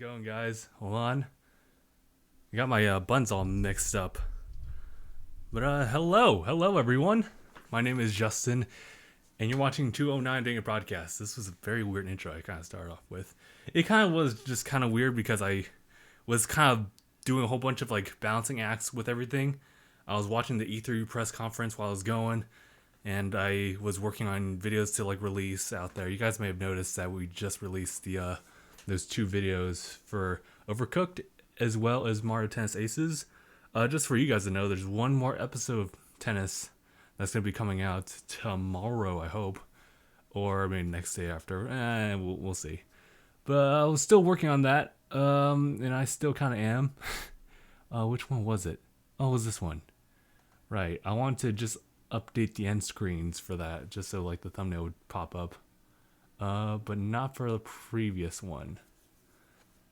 going, guys? Hold on. I got my buns all mixed up. But hello everyone. My name is Justin, and you're watching 209 DangIT Prodcast. This was a very weird intro I kind of started off with. It kind of was just kind of weird because I was kind of doing a whole bunch of like balancing acts with everything. I was watching the E3 press conference while I was going, and I was working on videos to like release out there. You guys may have noticed that we just released the those two videos for Overcooked as well as Mario Tennis Aces. Just for you guys to know, there's one more episode of Tennis that's going to be coming out tomorrow, I hope. Or maybe next day after. We'll see. But I was still working on that, and I still kind of am. Which one was it? Oh, it was this one. Right. I want to just update the end screens for that, just so like the thumbnail would pop up. But not for the previous one.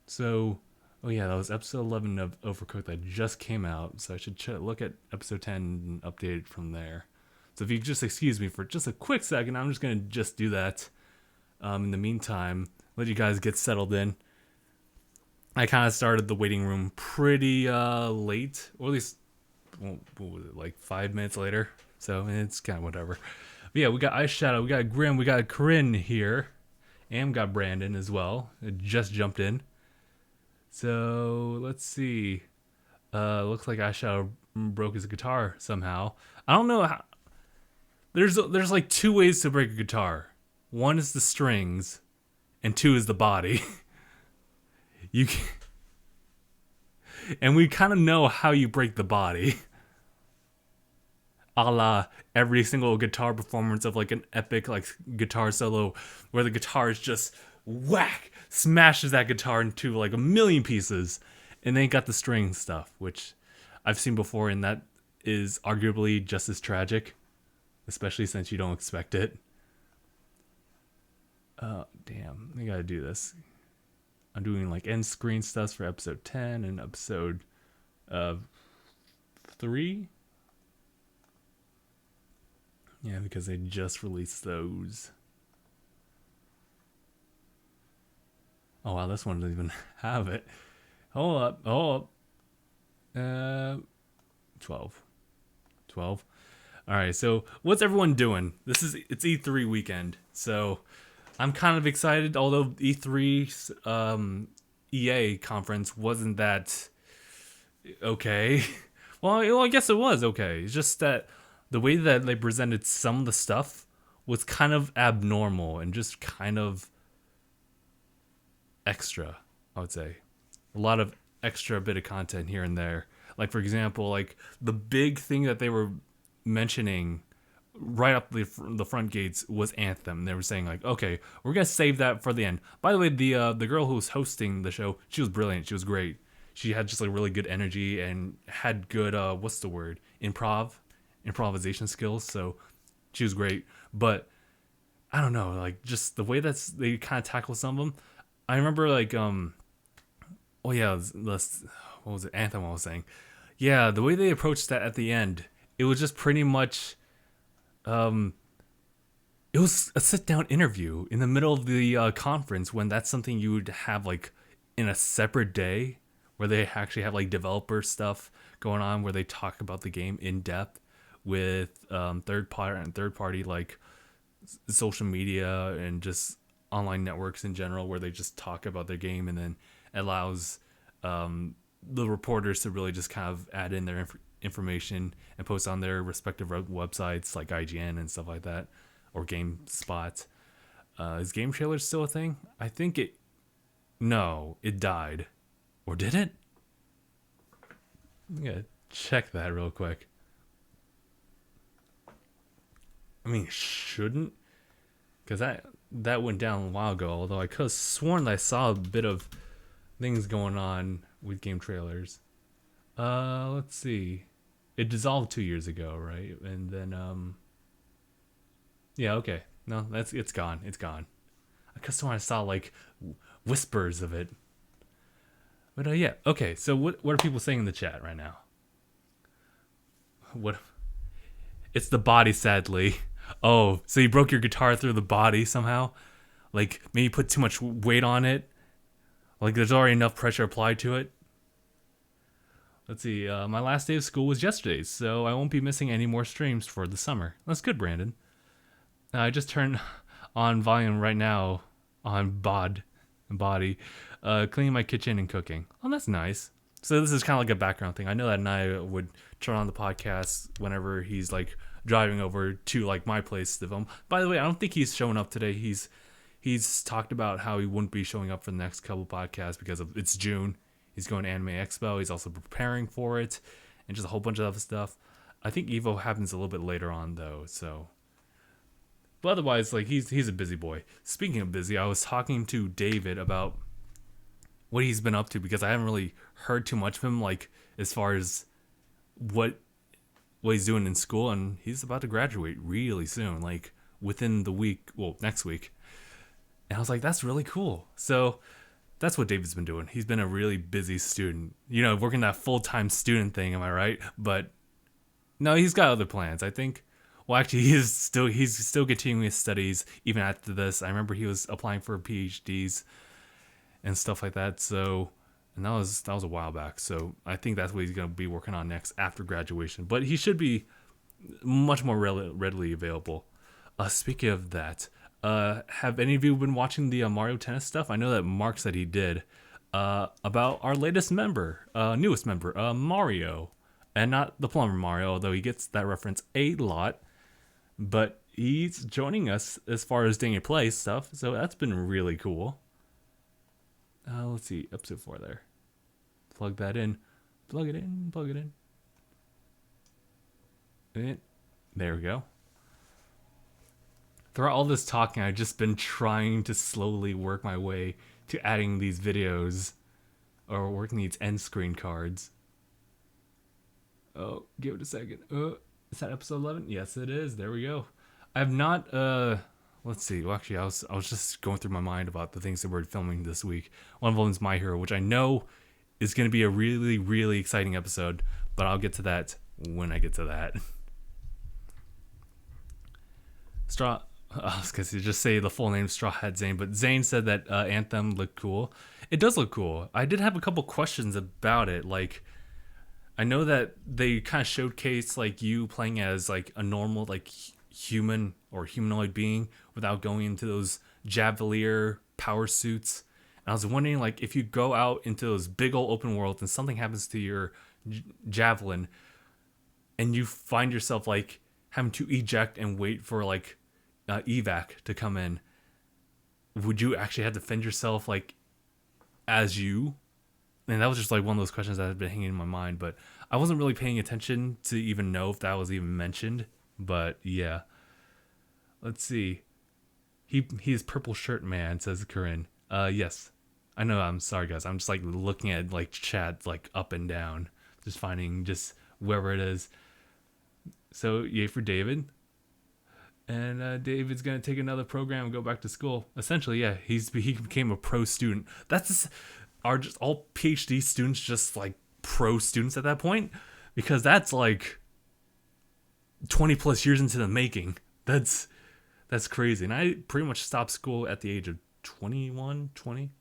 So, oh yeah, that was episode 11 of Overcooked that just came out. So I should look at episode 10 and update it from there. So if you just excuse me for just a quick second, I'm just going to just do that. In the meantime, let you guys get settled in. I kind of started the waiting room pretty late, or at least, what was it, like 5 minutes later? So it's kind of whatever. But yeah, we got Ice Shadow, we got Grim, we got Corinne here, and we got Brandon as well. It just jumped in. So let's see. Looks like Ice Shadow broke his guitar somehow. I don't know how. There's like two ways to break a guitar. One is the strings, and two is the body. You can, and we kind of know how you break the body. A la every single guitar performance of like an epic like guitar solo where the guitar is just whack, smashes that guitar into like a million pieces, and then got the string stuff, which I've seen before, and that is arguably just as tragic, especially since you don't expect it. Damn, I gotta do this. I'm doing like end screen stuff for episode 10 and episode 3. Yeah, because they just released those. Oh wow, this one doesn't even have it. Hold up. 12. Alright, so what's everyone doing? It's E3 weekend, so I'm kind of excited, although E3's EA conference wasn't that okay. Well, I guess it was okay. It's just that the way that they presented some of the stuff was kind of abnormal and just kind of extra, I would say. A lot of extra bit of content here and there. Like, for example, like the big thing that they were mentioning right up the front gates was Anthem. They were saying like, okay, we're going to save that for the end. By the way, the girl who was hosting the show, she was brilliant. She was great. She had just like really good energy and had good, improvisation skills, so she was great. But I don't know, like just the way they kind of tackle some of them. I remember like what was it, Anthem I was saying. Yeah, the way they approached that at the end, it was just pretty much it was a sit down interview in the middle of the conference, when that's something you would have like in a separate day, where they actually have like developer stuff going on where they talk about the game in depth with third party like social media and just online networks in general, where they just talk about their game, and then allows the reporters to really just kind of add in their information and post on their respective websites like IGN and stuff like that, or GameSpot. Is Game Trailer still a thing? I think it died. Or did it? I'm gonna check that real quick. I mean, shouldn't, because that went down a while ago. Although I could have sworn that I saw a bit of things going on with Game Trailers. Let's see. It dissolved 2 years ago, right? And then yeah, okay. No, it's gone. It's gone. I could have sworn I saw like whispers of it. But yeah, okay. So what are people saying in the chat right now? What? It's the body, sadly. Oh, so you broke your guitar through the body somehow? Like maybe put too much weight on it? Like, there's already enough pressure applied to it. Let's see. My last day of school was yesterday, so I won't be missing any more streams for the summer. That's good, Brandon. I just turned on volume right now on body, cleaning my kitchen and cooking. Oh, that's nice. So this is kind of like a background thing. I know that Naya would turn on the podcast whenever he's like driving over to like my place to film. By the way, I don't think he's showing up today. He's talked about how he wouldn't be showing up for the next couple podcasts because it's June. He's going to Anime Expo. He's also preparing for it and just a whole bunch of other stuff. I think Evo happens a little bit later on though, so. But otherwise, like he's a busy boy. Speaking of busy, I was talking to David about what he's been up to because I haven't really heard too much of him, like as far as what he's doing in school, and he's about to graduate really soon, like within the week, well, next week. And I was like, that's really cool. So that's what David's been doing. He's been a really busy student, working that full-time student thing. Am I right? But no, he's got other plans, I think. Well, actually, he's still continuing his studies even after this. I remember he was applying for PhDs and stuff like that. So, and that was a while back. So I think that's what he's going to be working on next after graduation. But he should be much more readily available. Speaking of that, have any of you been watching the Mario Tennis stuff? I know that Mark said he did. About our latest member, newest member, Mario. And not the plumber Mario, although he gets that reference a lot. But he's joining us as far as DangIT Play stuff, so that's been really cool. Let's see, episode 4 there. Plug that in. Plug it in. And there we go. Throughout all this talking, I've just been trying to slowly work my way to adding these videos or working these end screen cards. Oh, give it a second. Is that episode 11? Yes, it is. There we go. I have not, let's see. Well, actually, I was just going through my mind about the things that we're filming this week. One of them is My Hero, which I know is going to be a really, really exciting episode, but I'll get to that when I get to that. I was going to just say the full name, Straw Hat Zane, but Zane said that Anthem looked cool. It does look cool. I did have a couple questions about it, like, I know that they kind of showcase like you playing as like a normal like human or humanoid being without going into those Javelier power suits. And I was wondering like if you go out into those big old open worlds and something happens to your javelin and you find yourself like having to eject and wait for like evac to come in, would you actually have to defend yourself like as you? And that was just like one of those questions that had been hanging in my mind, but I wasn't really paying attention to even know if that was even mentioned. But yeah, let's see. He's purple shirt man, says Corinne. Yes, I know. I'm sorry, guys. I'm just like looking at like chat like up and down, just finding just wherever it is. So yay for David. And David's gonna take another program and go back to school. Essentially, yeah, he became a pro student. Are just all PhD students just like pro students at that point? Because that's like 20 plus years into the making. That's crazy. And I pretty much stopped school at the age of 21, 20.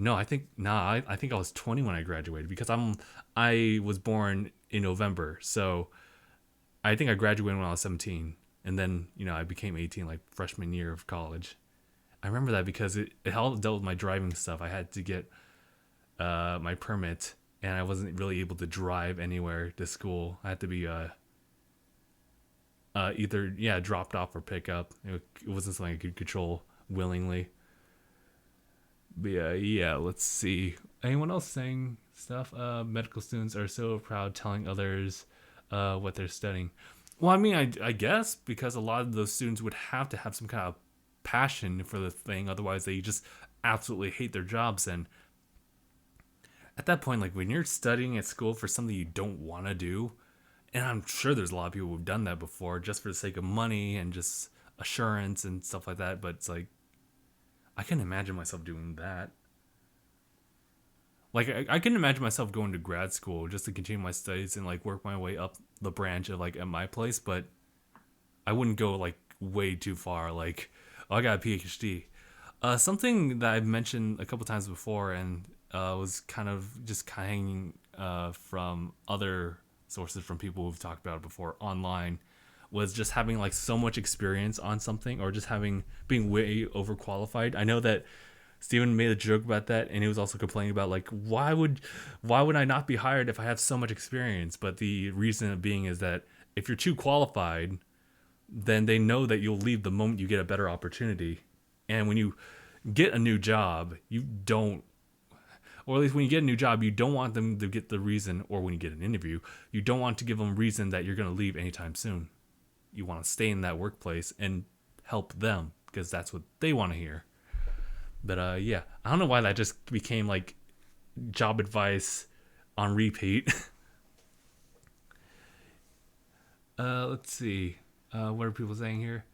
No, I think I was 20 when I graduated because I was born in November. So I think I graduated when I was 17. And then, I became 18 like freshman year of college. I remember that because it all dealt with my driving stuff. I had to get my permit, and I wasn't really able to drive anywhere to school. I had to be either dropped off or pick up. It wasn't something I could control willingly. But yeah, let's see. Anyone else saying stuff? Medical students are so proud telling others what they're studying. Well, I mean, I guess because a lot of those students would have to have some kind of passion for the thing, otherwise they just absolutely hate their jobs. And at that point, like when you're studying at school for something you don't want to do, and I'm sure there's a lot of people who've done that before just for the sake of money and just assurance and stuff like that, but it's like I can't imagine myself doing that. Like I can imagine myself going to grad school just to continue my studies and like work my way up the branch of like at my place, but I wouldn't go like way too far. Like, oh, I got a PhD. Something that I've mentioned a couple times before, and was kind of just hanging from other sources from people who've talked about it before online, was just having like so much experience on something, or just being way overqualified. I know that Steven made a joke about that, and he was also complaining about like why would I not be hired if I have so much experience? But the reason being is that if you're too qualified, then they know that you'll leave the moment you get a better opportunity. And when you get a new job, you don't, or at least when you get a new job, you don't want them to get the reason, or when you get an interview, you don't want to give them reason that you're going to leave anytime soon. You want to stay in that workplace and help them because that's what they want to hear. But yeah, I don't know why that just became like job advice on repeat. Let's see. What are people saying here?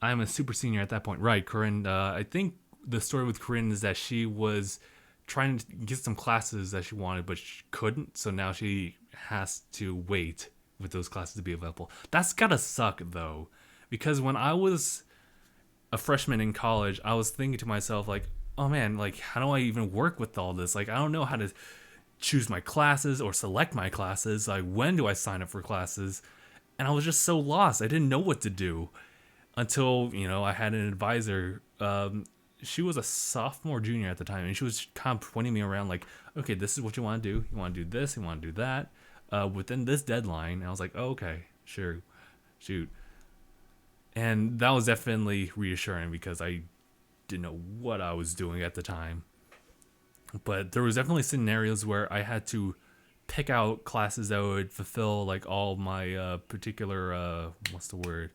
I'm a super senior at that point. Right, Corinne. I think the story with Corinne is that she was trying to get some classes that she wanted, but she couldn't. So now she has to wait with those classes to be available. That's gotta suck, though. Because when I was a freshman in college, I was thinking to myself, like, oh man, like, how do I even work with all this? Like, I don't know how to choose my classes or select my classes. Like, when do I sign up for classes? And I was just so lost. I didn't know what to do until, I had an advisor. She was a sophomore, junior at the time, and she was kind of pointing me around like, okay, this is what you want to do. You want to do this, you want to do that within this deadline. And I was like, oh, okay, sure, shoot. And that was definitely reassuring because I didn't know what I was doing at the time. But there was definitely scenarios where I had to pick out classes that would fulfill like all my particular what's the word?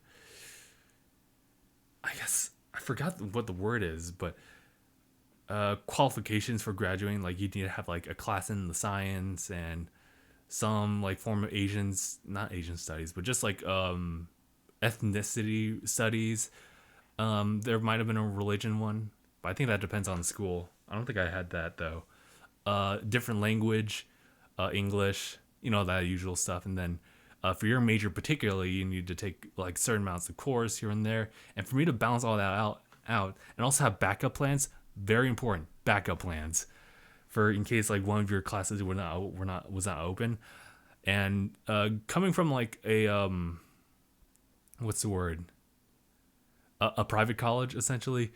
I guess I forgot what the word is, but qualifications for graduating. Like you need to have like a class in the science and some like form of not Asian studies, but just like ethnicity studies. There might have been a religion one, but I think that depends on the school. I don't think I had that though. Different language, English, that usual stuff. And then for your major particularly, you need to take like certain amounts of course here and there. And for me to balance all that out and also have backup plans, very important. Backup plans for in case like one of your classes was not open. And coming from like a what's the word? A private college essentially.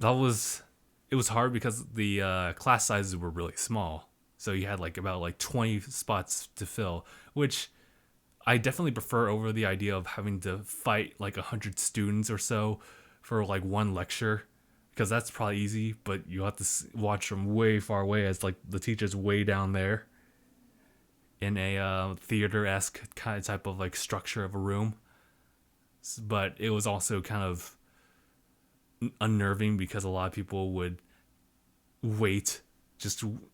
It was hard because the class sizes were really small. So you had like about like 20 spots to fill, which I definitely prefer over the idea of having to fight like 100 students or so for like one lecture, because that's probably easy, but you have to watch from way far away as like the teacher's way down there in a theater-esque kind of type of like structure of a room. But it was also kind of unnerving because a lot of people would wait.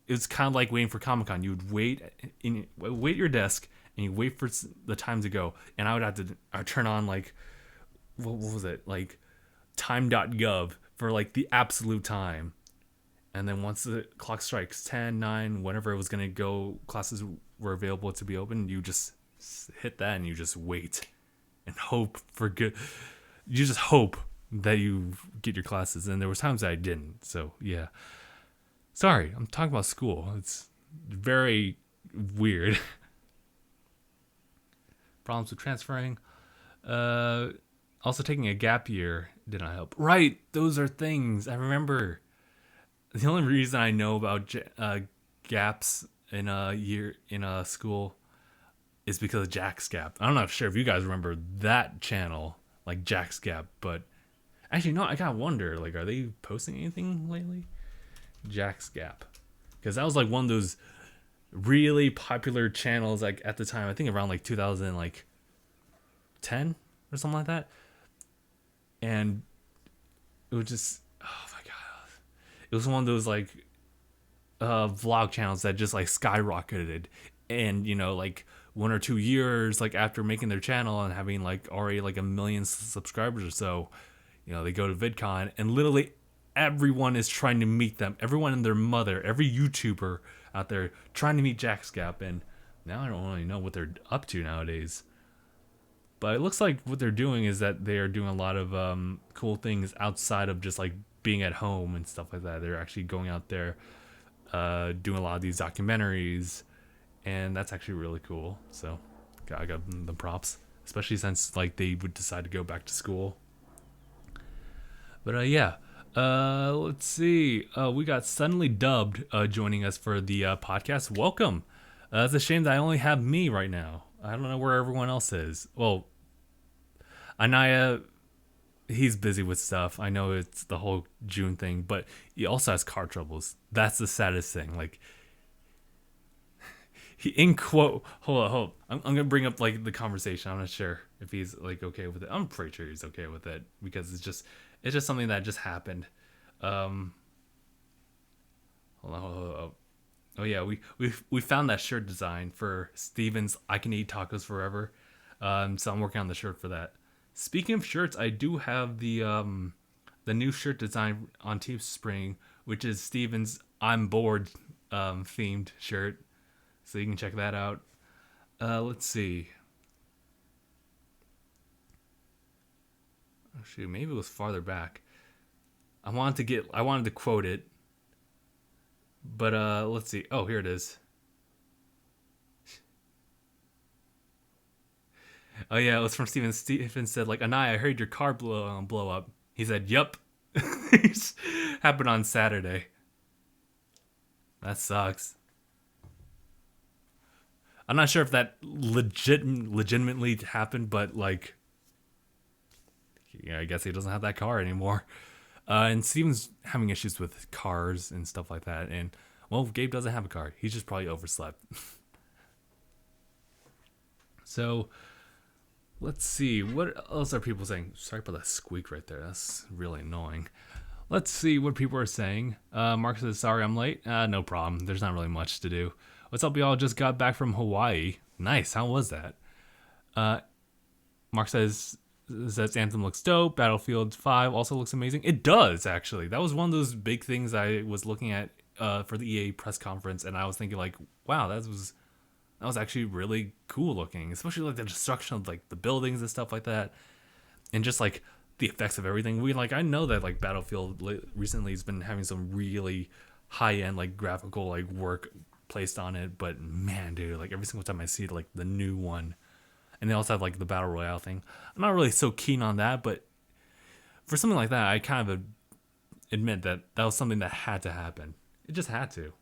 It's kind of like waiting for Comic-Con. You would wait at your desk and you wait for the time to go. And I would have to turn on like, what was it? Like time.gov for like the absolute time. And then once the clock strikes 10, 9, whenever it was going to go, classes were available to be open, you just hit that and you just wait and hope for good. You just hope that you get your classes. And there was times that I didn't. So yeah. Sorry, I'm talking about school. It's very weird. Problems with transferring. Also taking a gap year did not help. Right, those are things I remember. The only reason I know about gaps in a year in a school is because of Jack's Gap. I'm not sure if you guys remember that channel, like Jack's Gap, but actually no, I gotta wonder, like, are they posting anything lately? Jack's Gap, because that was like one of those really popular channels like at the time. I think around like 2000 like 10 or something like that, and it was just, oh my god, it was one of those like vlog channels that just like skyrocketed. And like 1 or 2 years like after making their channel and having like already like 1 million subscribers or so, they go to VidCon and literally everyone is trying to meet them. Everyone and their mother, every YouTuber out there trying to meet Jack's Gap. And now I don't really know what they're up to nowadays. But it looks like what they're doing is that they are doing a lot of cool things outside of just like being at home and stuff like that. They're actually going out there, doing a lot of these documentaries, and that's actually really cool. So I got the props, especially since like they would decide to go back to school. But yeah, let's see. We got Suddenly Dubbed joining us for the podcast. Welcome. It's a shame that I only have me right now. I don't know where everyone else is. Well, Anaya, he's busy with stuff. I know it's the whole June thing, but he also has car troubles. That's the saddest thing. Like, he in quote. Hold on. I'm gonna bring up like the conversation. I'm not sure if he's like okay with it. I'm pretty sure he's okay with it because it's just something that just happened. Hold on. Oh yeah, we found that shirt design for Steven's I Can Eat Tacos Forever. So I'm working on the shirt for that. Speaking of shirts, I do have the new shirt design on Teespring, which is Steven's I'm Bored themed shirt. So you can check that out. Let's see. Oh shoot, maybe it was farther back. I wanted to quote it. But let's see. Oh, here it is. Oh yeah, it was from Steven. Steven said like, "Anaya, I heard your car blow up." He said, "Yup." Happened on Saturday. That sucks. I'm not sure if that legitimately happened, but like, yeah, I guess he doesn't have that car anymore. And Steven's having issues with cars and stuff like that. And well, Gabe doesn't have a car. He's just probably overslept. So let's see. What else are people saying? Sorry about that squeak right there. That's really annoying. Let's see what people are saying. Mark says, sorry I'm late. No problem. There's not really much to do. What's up, y'all? Just got back from Hawaii. Nice. How was that? Mark says Anthem looks dope. Battlefield 5 also looks amazing. It does, actually. That was one of those big things I was looking at for the EA press conference, and I was thinking, like, wow, that was actually really cool looking, especially like the destruction of like the buildings and stuff like that, and just like the effects of everything. I know that like Battlefield recently has been having some really high end like graphical like work placed on it, but man, dude, like every single time I see like the new one, and they also have like the battle royale thing, I'm not really so keen on that, but for something like that, I kind of admit that was something that had to happen. It just had to.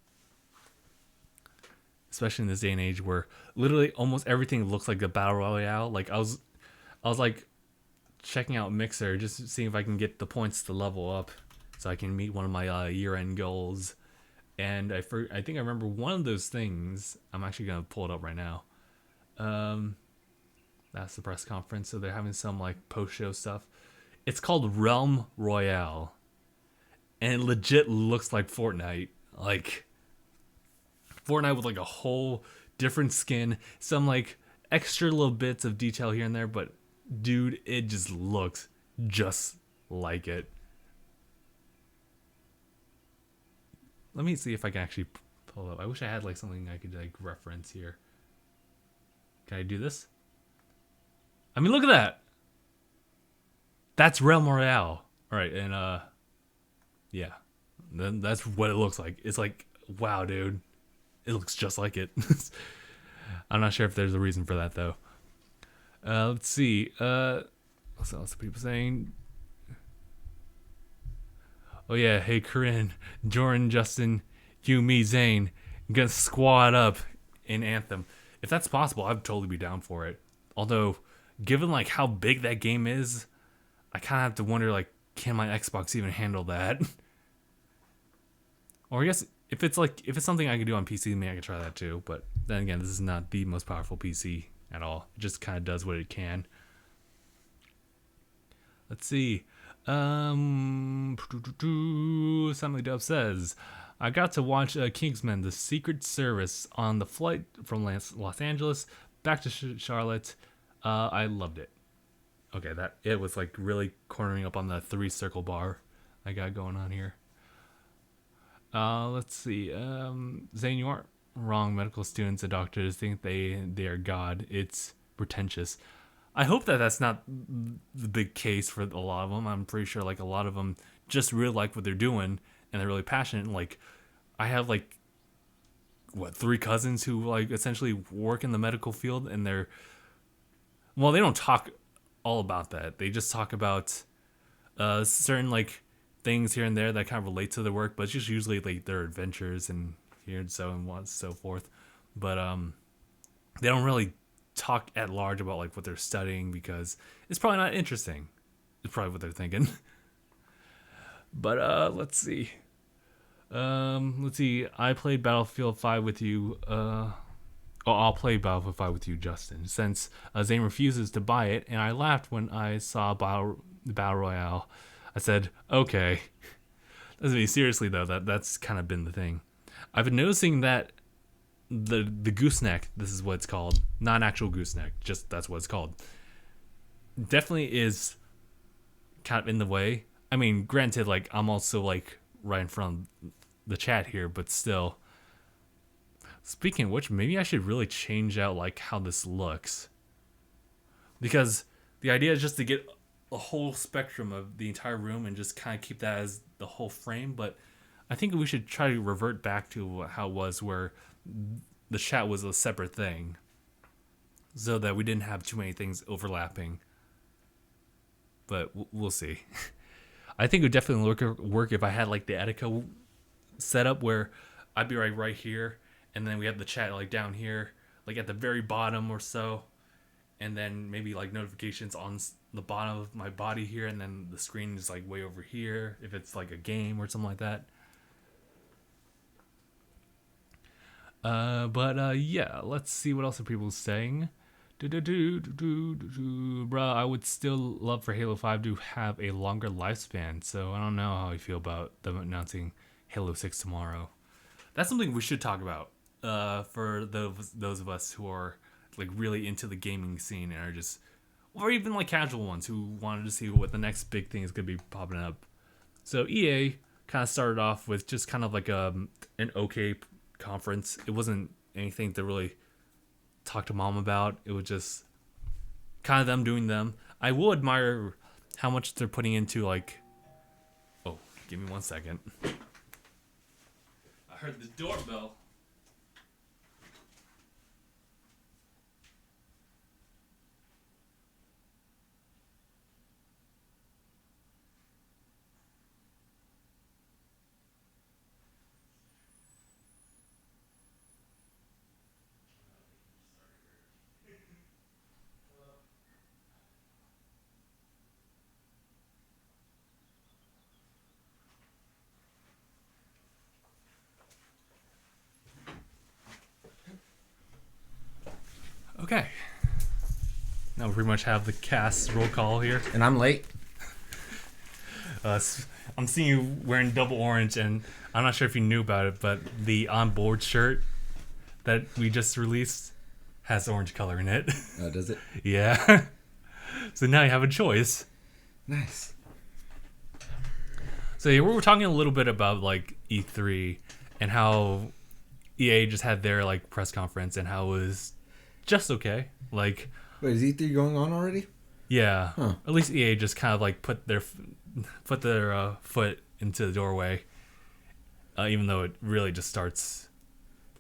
Especially in this day and age where literally almost everything looks like the battle royale. Like I was like checking out Mixer just seeing if I can get the points to level up so I can meet one of my year-end goals. And I think I remember one of those things. I'm actually gonna pull it up right now. That's the press conference, so they're having some like post-show stuff. It's called Realm Royale, and it legit looks like Fortnite. Like Fortnite with like a whole different skin, some like extra little bits of detail here and there, but dude, it just looks just like it. Let me see if I can actually pull up. I wish I had like something I could like reference here. Can I do this? I mean, look at that. That's Realm Royale. All right, and yeah, then that's what it looks like. It's like, wow, dude. It looks just like it. I'm not sure if there's a reason for that, though. Let's see. What's else are people saying? Oh, yeah. Hey, Corinne, Jordan, Justin, you, me, Zane. Gonna squad up in Anthem. If that's possible, I'd totally be down for it. Although, given like how big that game is, I kind of have to wonder, like, can my Xbox even handle that? Or I guess if it's something I can do on PC, maybe I could try that too. But then again, this is not the most powerful PC at all. It just kind of does what it can. Let's see. Something Dove says, I got to watch Kingsman: The Secret Service on the flight from Los Angeles back to Charlotte. I loved it. Okay, that it was like really cornering up on the 3 circle bar I got going on here. Let's see. Zane, you aren't wrong. Medical students and doctors think they are God. It's pretentious. I hope that that's not the big case for a lot of them. I'm pretty sure like a lot of them just really like what they're doing and they're really passionate. Like I have like 3 cousins who like essentially work in the medical field, and they don't talk all about that. They just talk about certain like things here and there that kind of relate to their work, but it's just usually like their adventures and here and so forth. But they don't really talk at large about like what they're studying because it's probably not interesting. It's probably what they're thinking. But let's see. I played Battlefield 5 with you. I'll play Battlefield 5 with you, Justin, since Zane refuses to buy it, and I laughed when I saw Battle Royale. I said, okay. Doesn't mean seriously though. That's kind of been the thing. I've been noticing that the gooseneck, this is what it's called, not an actual gooseneck, just that's what it's called, definitely is kind of in the way. I mean, granted, like I'm also like right in front of the chat here, but still. Speaking of which, maybe I should really change out like how this looks, because the idea is just to get a whole spectrum of the entire room and just kind of keep that as the whole frame. But I think we should try to revert back to how it was, where the chat was a separate thing, so that we didn't have too many things overlapping. But we'll see. I think it would definitely work if I had like the Etika setup where I'd be right here, and then we have the chat like down here, like at the very bottom or so, and then maybe like notifications on the bottom of my body here, and then the screen is like way over here if it's like a game or something like that. Yeah, let's see what else are people saying. Bruh, I would still love for Halo 5 to have a longer lifespan, so I don't know how I feel about them announcing Halo 6 tomorrow. That's something we should talk about for those of us who are like really into the gaming scene and are just, or even like casual ones who wanted to see what the next big thing is going to be popping up. So EA kind of started off with just kind of like an okay conference. It wasn't anything to really talk to mom about. It was just kind of them doing them. I will admire how much they're putting into like, oh, give me 1 second. I heard the doorbell. Okay. Now we pretty much have the cast roll call here. And I'm late. I'm seeing you wearing double orange, and I'm not sure if you knew about it, but the on-board shirt that we just released has orange color in it. Oh, does it? Yeah. So now you have a choice. Nice. So yeah, we were talking a little bit about like E3 and how EA just had their like press conference and how it was just okay. Like, wait, is E3 going on already? Yeah. Huh. At least EA just kind of like put their foot into the doorway, even though it really just starts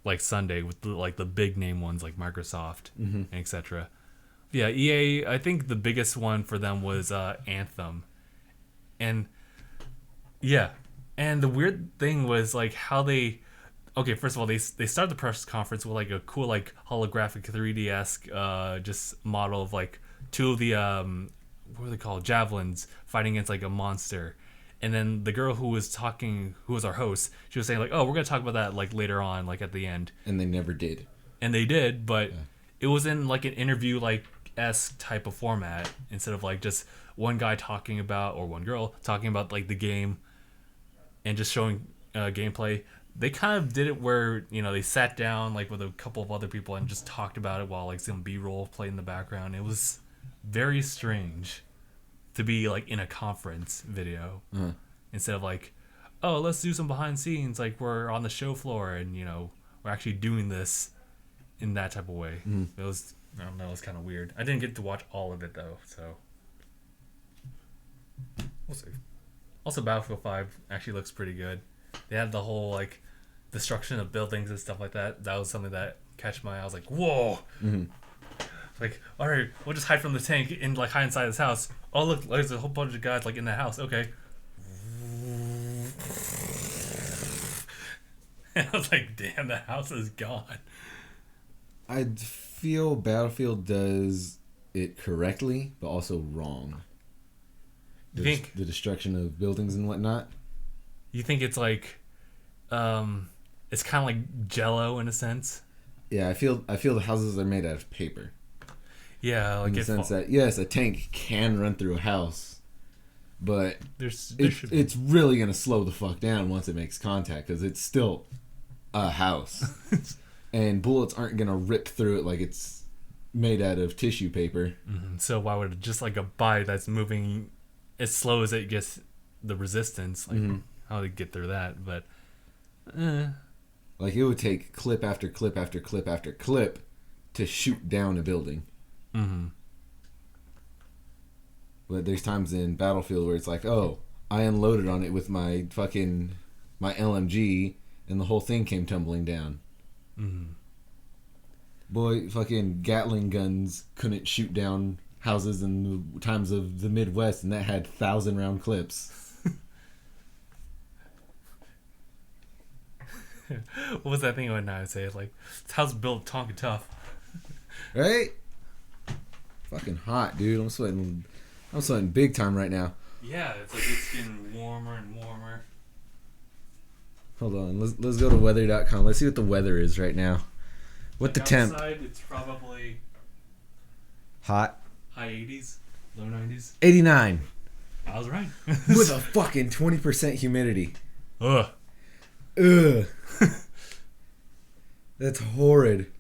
like Sunday with like the big name ones like Microsoft and etc. Yeah, EA. I think the biggest one for them was Anthem, and yeah, and the weird thing was like how they. Okay, first of all, they start the press conference with like a cool like holographic 3D-esque just model of like two of the what are they called, javelins fighting against like a monster, and then the girl who was talking, who was our host, she was saying like, oh, we're gonna talk about that like later on, like at the end. And they never did. And they did, but it was in like an interview like esque type of format instead of like just one guy talking about, or one girl talking about like the game and just showing gameplay. They kind of did it where, you know, they sat down like with a couple of other people and just talked about it while like some B-roll played in the background. It was very strange to be like in a conference video instead of like, oh, let's do some behind scenes, like we're on the show floor and, you know, we're actually doing this in that type of way. It was I don't know. It's kind of weird. I didn't get to watch all of it though, so we'll see. Also, Battlefield 5 actually looks pretty good. They had the whole like destruction of buildings and stuff like that. That was something that catch my eye. I was like, whoa. Mm-hmm. Like, all right, we'll just hide from the tank and like hide inside this house. Oh look, there's a whole bunch of guys like in that house. Okay. And I was like, damn, the house is gone. I feel Battlefield does it correctly, but also wrong. You think the destruction of buildings and whatnot? You think it's like, it's kind of like Jello in a sense? Yeah, I feel the houses are made out of paper. Yeah, like in the sense that yes, a tank can run through a house, but it's really gonna slow the fuck down once it makes contact because it's still a house, and bullets aren't gonna rip through it like it's made out of tissue paper. Mm-hmm. So why would it just like a body that's moving as slow as it gets the resistance? Like how to get through that? But like it would take clip after clip after clip after clip to shoot down a building. Mm-hmm. But there's times in Battlefield where it's like, oh, I unloaded on it with my LMG, and the whole thing came tumbling down. Mm-hmm. Boy, fucking Gatling guns couldn't shoot down houses in the times of the Midwest, and that had 1,000-round clips. What was that thing I would say? Like, this house is built Tonka tough. Right? Fucking hot, dude. I'm sweating big time right now. Yeah, it's like it's getting warmer and warmer. Hold on, let's go to weather.com. Let's see what the weather is right now. What the temp? Outside, it's probably hot. High 80s, low 90s. 89. I was right. With a fucking 20% humidity. Ugh. That's horrid.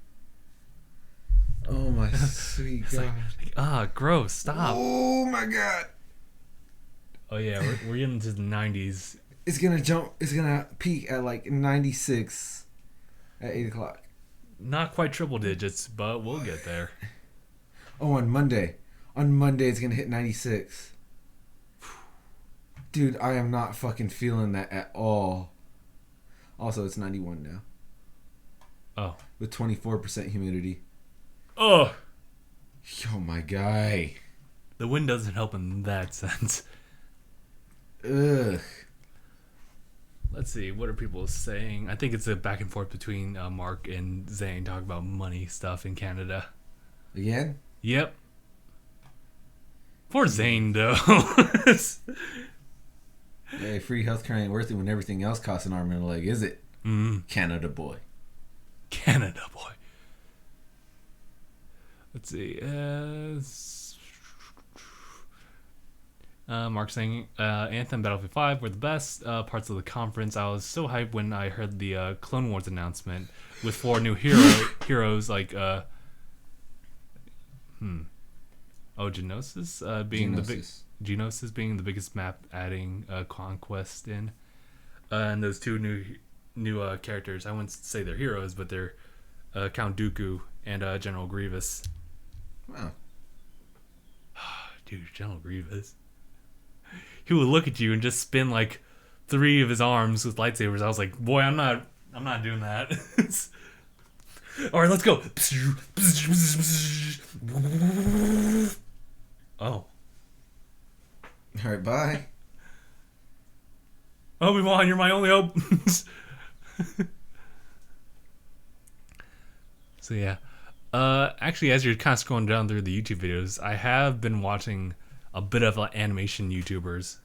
Oh my sweet God. Gross. Stop. Oh my God. Oh yeah, we're getting to the 90s. It's gonna jump. It's gonna peak at like 96 at 8 o'clock. Not quite triple digits, but we'll get there. Oh, on Monday. On Monday, it's gonna hit 96. Dude, I am not fucking feeling that at all. Also, it's 91 now. Oh. With 24% humidity. Oh. Yo, my guy. The wind doesn't help in that sense. Ugh. Let's see, what are people saying? I think it's a back and forth between Mark and Zane talking about money stuff in Canada. Again? Yep. Poor Zane, though. Hey, free healthcare ain't worth it when everything else costs an arm and a leg, is it? Canada boy. Canada boy. Let's see. Mark saying, Anthem, Battlefield 5 were the best parts of the conference. I was so hyped when I heard the Clone Wars announcement with 4 new heroes like Geonosis being the biggest map, adding Conquest in, and those 2 new characters. I wouldn't say they're heroes, but they're Count Dooku and General Grievous. Wow. Dude, General Grievous. He would look at you and just spin like 3 of his arms with lightsabers. I was like, boy, I'm not doing that. All right, let's go. Oh. All right, bye. Obi-Wan, you're my only hope. So yeah. Actually, as you're kind of scrolling down through the YouTube videos, I have been watching a bit of animation YouTubers.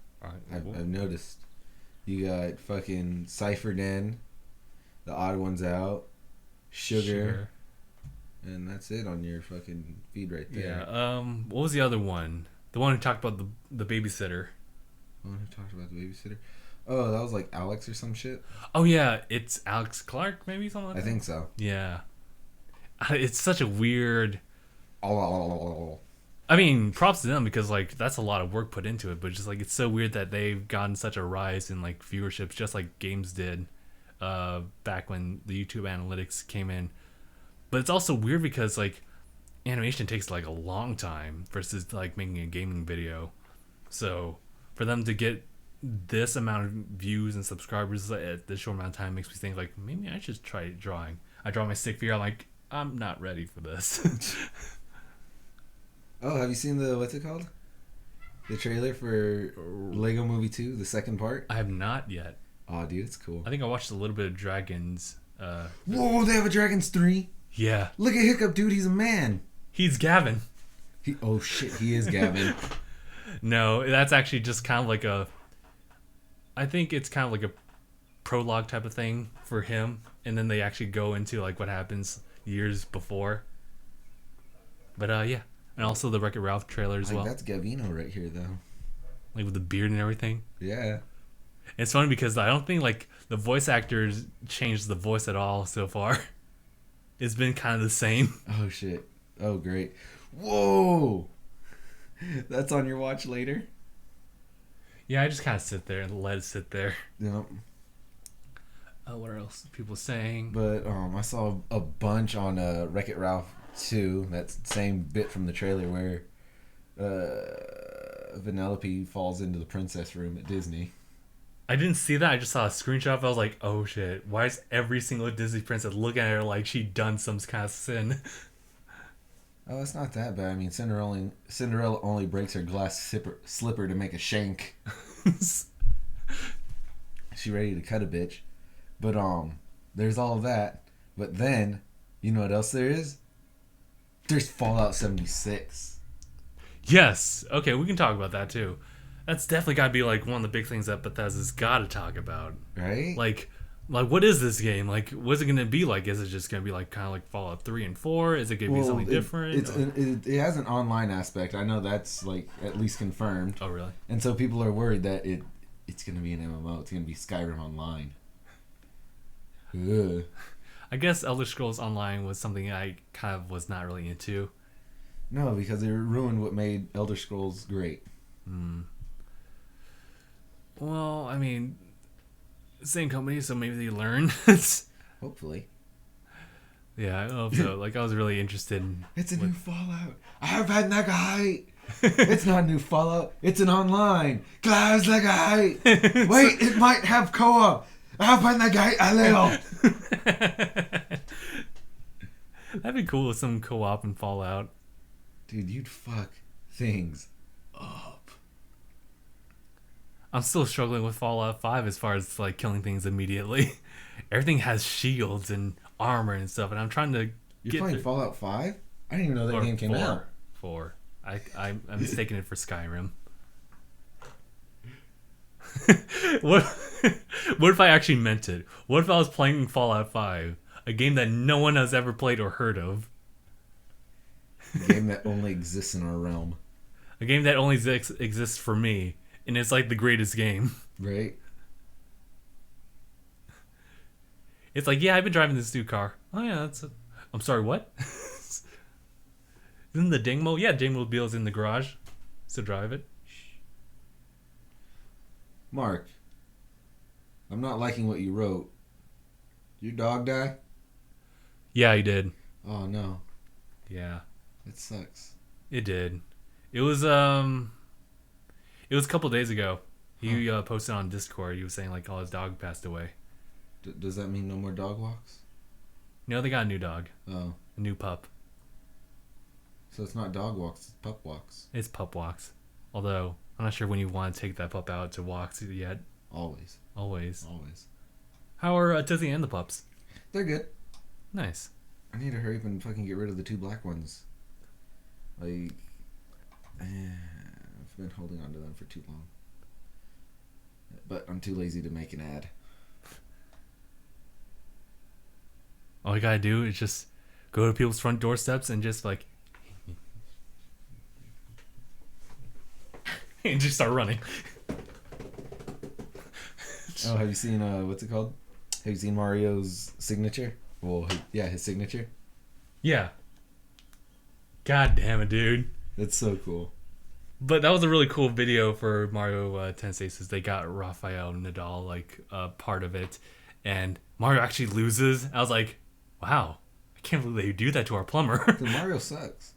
I've noticed. You got fucking Cypher Den, The Odd Ones Out, Sugar, and that's it on your fucking feed right there. Yeah. What was the other one? The one who talked about the babysitter. The one who talked about the babysitter? Oh, that was like Alex or some shit? Oh yeah, it's Alex Clark, maybe something like that. I think so. Yeah. It's such a weird. Oh. I mean, props to them because like that's a lot of work put into it, but just like it's so weird that they've gotten such a rise in like viewerships, just like games did back when the YouTube analytics came in. But it's also weird because like animation takes like a long time versus like making a gaming video. So for them to get this amount of views and subscribers at this short amount of time makes me think like maybe I should try drawing. I draw my stick figure. I'm like, I'm not ready for this. Oh, have you seen what's it called? The trailer for Lego Movie 2, the second part? I have not yet. Oh, dude, it's cool. I think I watched a little bit of Dragons. Whoa, they have a Dragons 3? Yeah. Look at Hiccup, dude. He's a man. He's Gavin. Oh, shit. He is Gavin. No, that's actually just kind of like I think it's kind of like a prologue type of thing for him. And then they actually go into like what happens years before. But yeah. And also the Wreck-It Ralph trailer as well. That's Gavino right here, though. Like with the beard and everything. Yeah. It's funny because I don't think like the voice actors changed the voice at all so far. It's been kind of the same. Oh, shit. Oh, great. Whoa! That's on your watch later? Yeah, I just kind of sit there and let it sit there. Yep. What else? People saying. But I saw a bunch on Wreck-It Ralph 2. That same bit from the trailer where Vanellope falls into the princess room at Disney. I didn't see that. I just saw a screenshot. I was like, oh shit. Why is every single Disney princess looking at her like she done some kind of sin? Oh, it's not that bad. I mean, Cinderella only breaks her glass slipper to make a shank. She ready to cut a bitch. But there's all of that. But then, you know what else there is? There's Fallout 76. Yes. Okay, we can talk about that too. That's definitely got to be like one of the big things that Bethesda's got to talk about. Right? Like what is this game? Like, what's it going to be like? Is it just going to be like kind of like Fallout 3 and 4? Is it going to be something different? It has an online aspect. I know that's like at least confirmed. Oh, really? And so people are worried that it's going to be an MMO. It's going to be Skyrim Online. Ugh. I guess Elder Scrolls Online was something I kind of was not really into. No, because they ruined what made Elder Scrolls great. Well, I mean, same company, so maybe they learn. Hopefully. Yeah, I hope so. Like, I was really interested in... It's a new Fallout. I have had that guy. It's not a new Fallout. It's an online. Glass like guy. Wait, it might have co-op. I have had that guy a little. That'd be cool with some co-op and Fallout. Dude, you'd fuck things up. I'm still struggling with Fallout 5 as far as like killing things immediately. Everything has shields and armor and stuff, and I'm trying to. You're playing Fallout 5? I didn't even know that game came out. 4. I'm mistaking it for Skyrim. What if I actually meant it? What if I was playing Fallout 5, a game that no one has ever played or heard of? A game that only exists in our realm. A game that only exists for me, and it's like the greatest game. Right? It's like, yeah, I've been driving this new car. Oh yeah, I'm sorry, what? Isn't the Dingmo? Yeah, Dingmobile's in the garage. So drive it. Mark, I'm not liking what you wrote. Your dog die? Yeah, he did. Oh no. Yeah. It sucks. It did. It was a couple days ago. He posted on Discord. He was saying like, oh, his dog passed away. Does that mean no more dog walks? No, they got a new dog. Oh. A new pup. So it's not dog walks, it's pup walks. It's pup walks. Although, I'm not sure when you want to take that pup out to walks yet. Always. How are Tizzy and the pups? They're good. Nice. I need to hurry up and fucking get rid of the 2 black ones. Like, I've been holding on to them for too long. But I'm too lazy to make an ad. All you gotta do is just go to people's front doorsteps and just like... and just start running. Oh, have you seen, what's it called? Have you seen Mario's signature? Well, his signature. Yeah. God damn it, dude. That's so cool. But that was a really cool video for Mario Tennis Aces. They got Rafael Nadal, like, part of it. And Mario actually loses. I was like, wow. I can't believe they do that to our plumber. Mario sucks.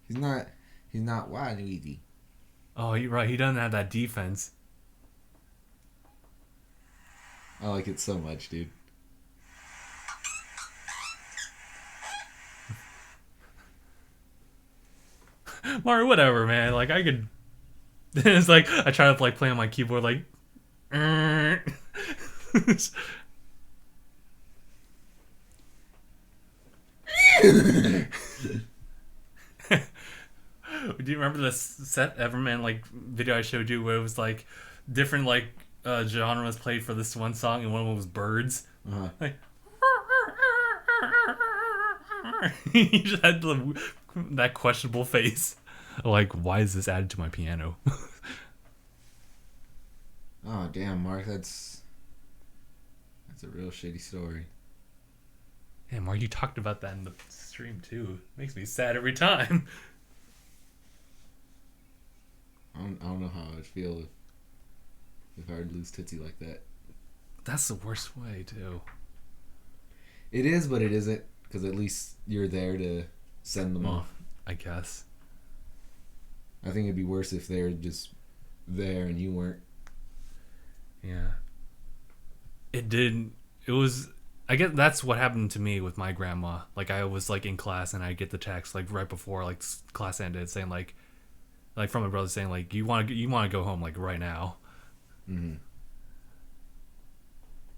He's not Waluigi. Oh, you're right. He doesn't have that defense. I like it so much, dude. Mario, whatever, man. Like, I could... It's like, I try to, like, play on my keyboard, like... Do you remember the Seth Everman, like, video I showed you where it was, like, different, like, genres played for this one song, and one of them was birds? Uh-huh. Like... He just had that questionable face. Like, why is this added to my piano? Oh, damn, Mark, that's a real shitty story. Yeah, Mark, you talked about that in the stream, too. Makes me sad every time. I don't know how I would feel if I would lose Tootsie like that. That's the worst way, too. It is, but it isn't, because at least you're there to send them off. I guess. I think it'd be worse if they're just there and you weren't. Yeah. It was... I guess that's what happened to me with my grandma. Like, I was, like, in class, and I get the text, like, right before, like, class ended, saying, like from my brother saying, like, you want to go home, like, right now. Mm-hmm.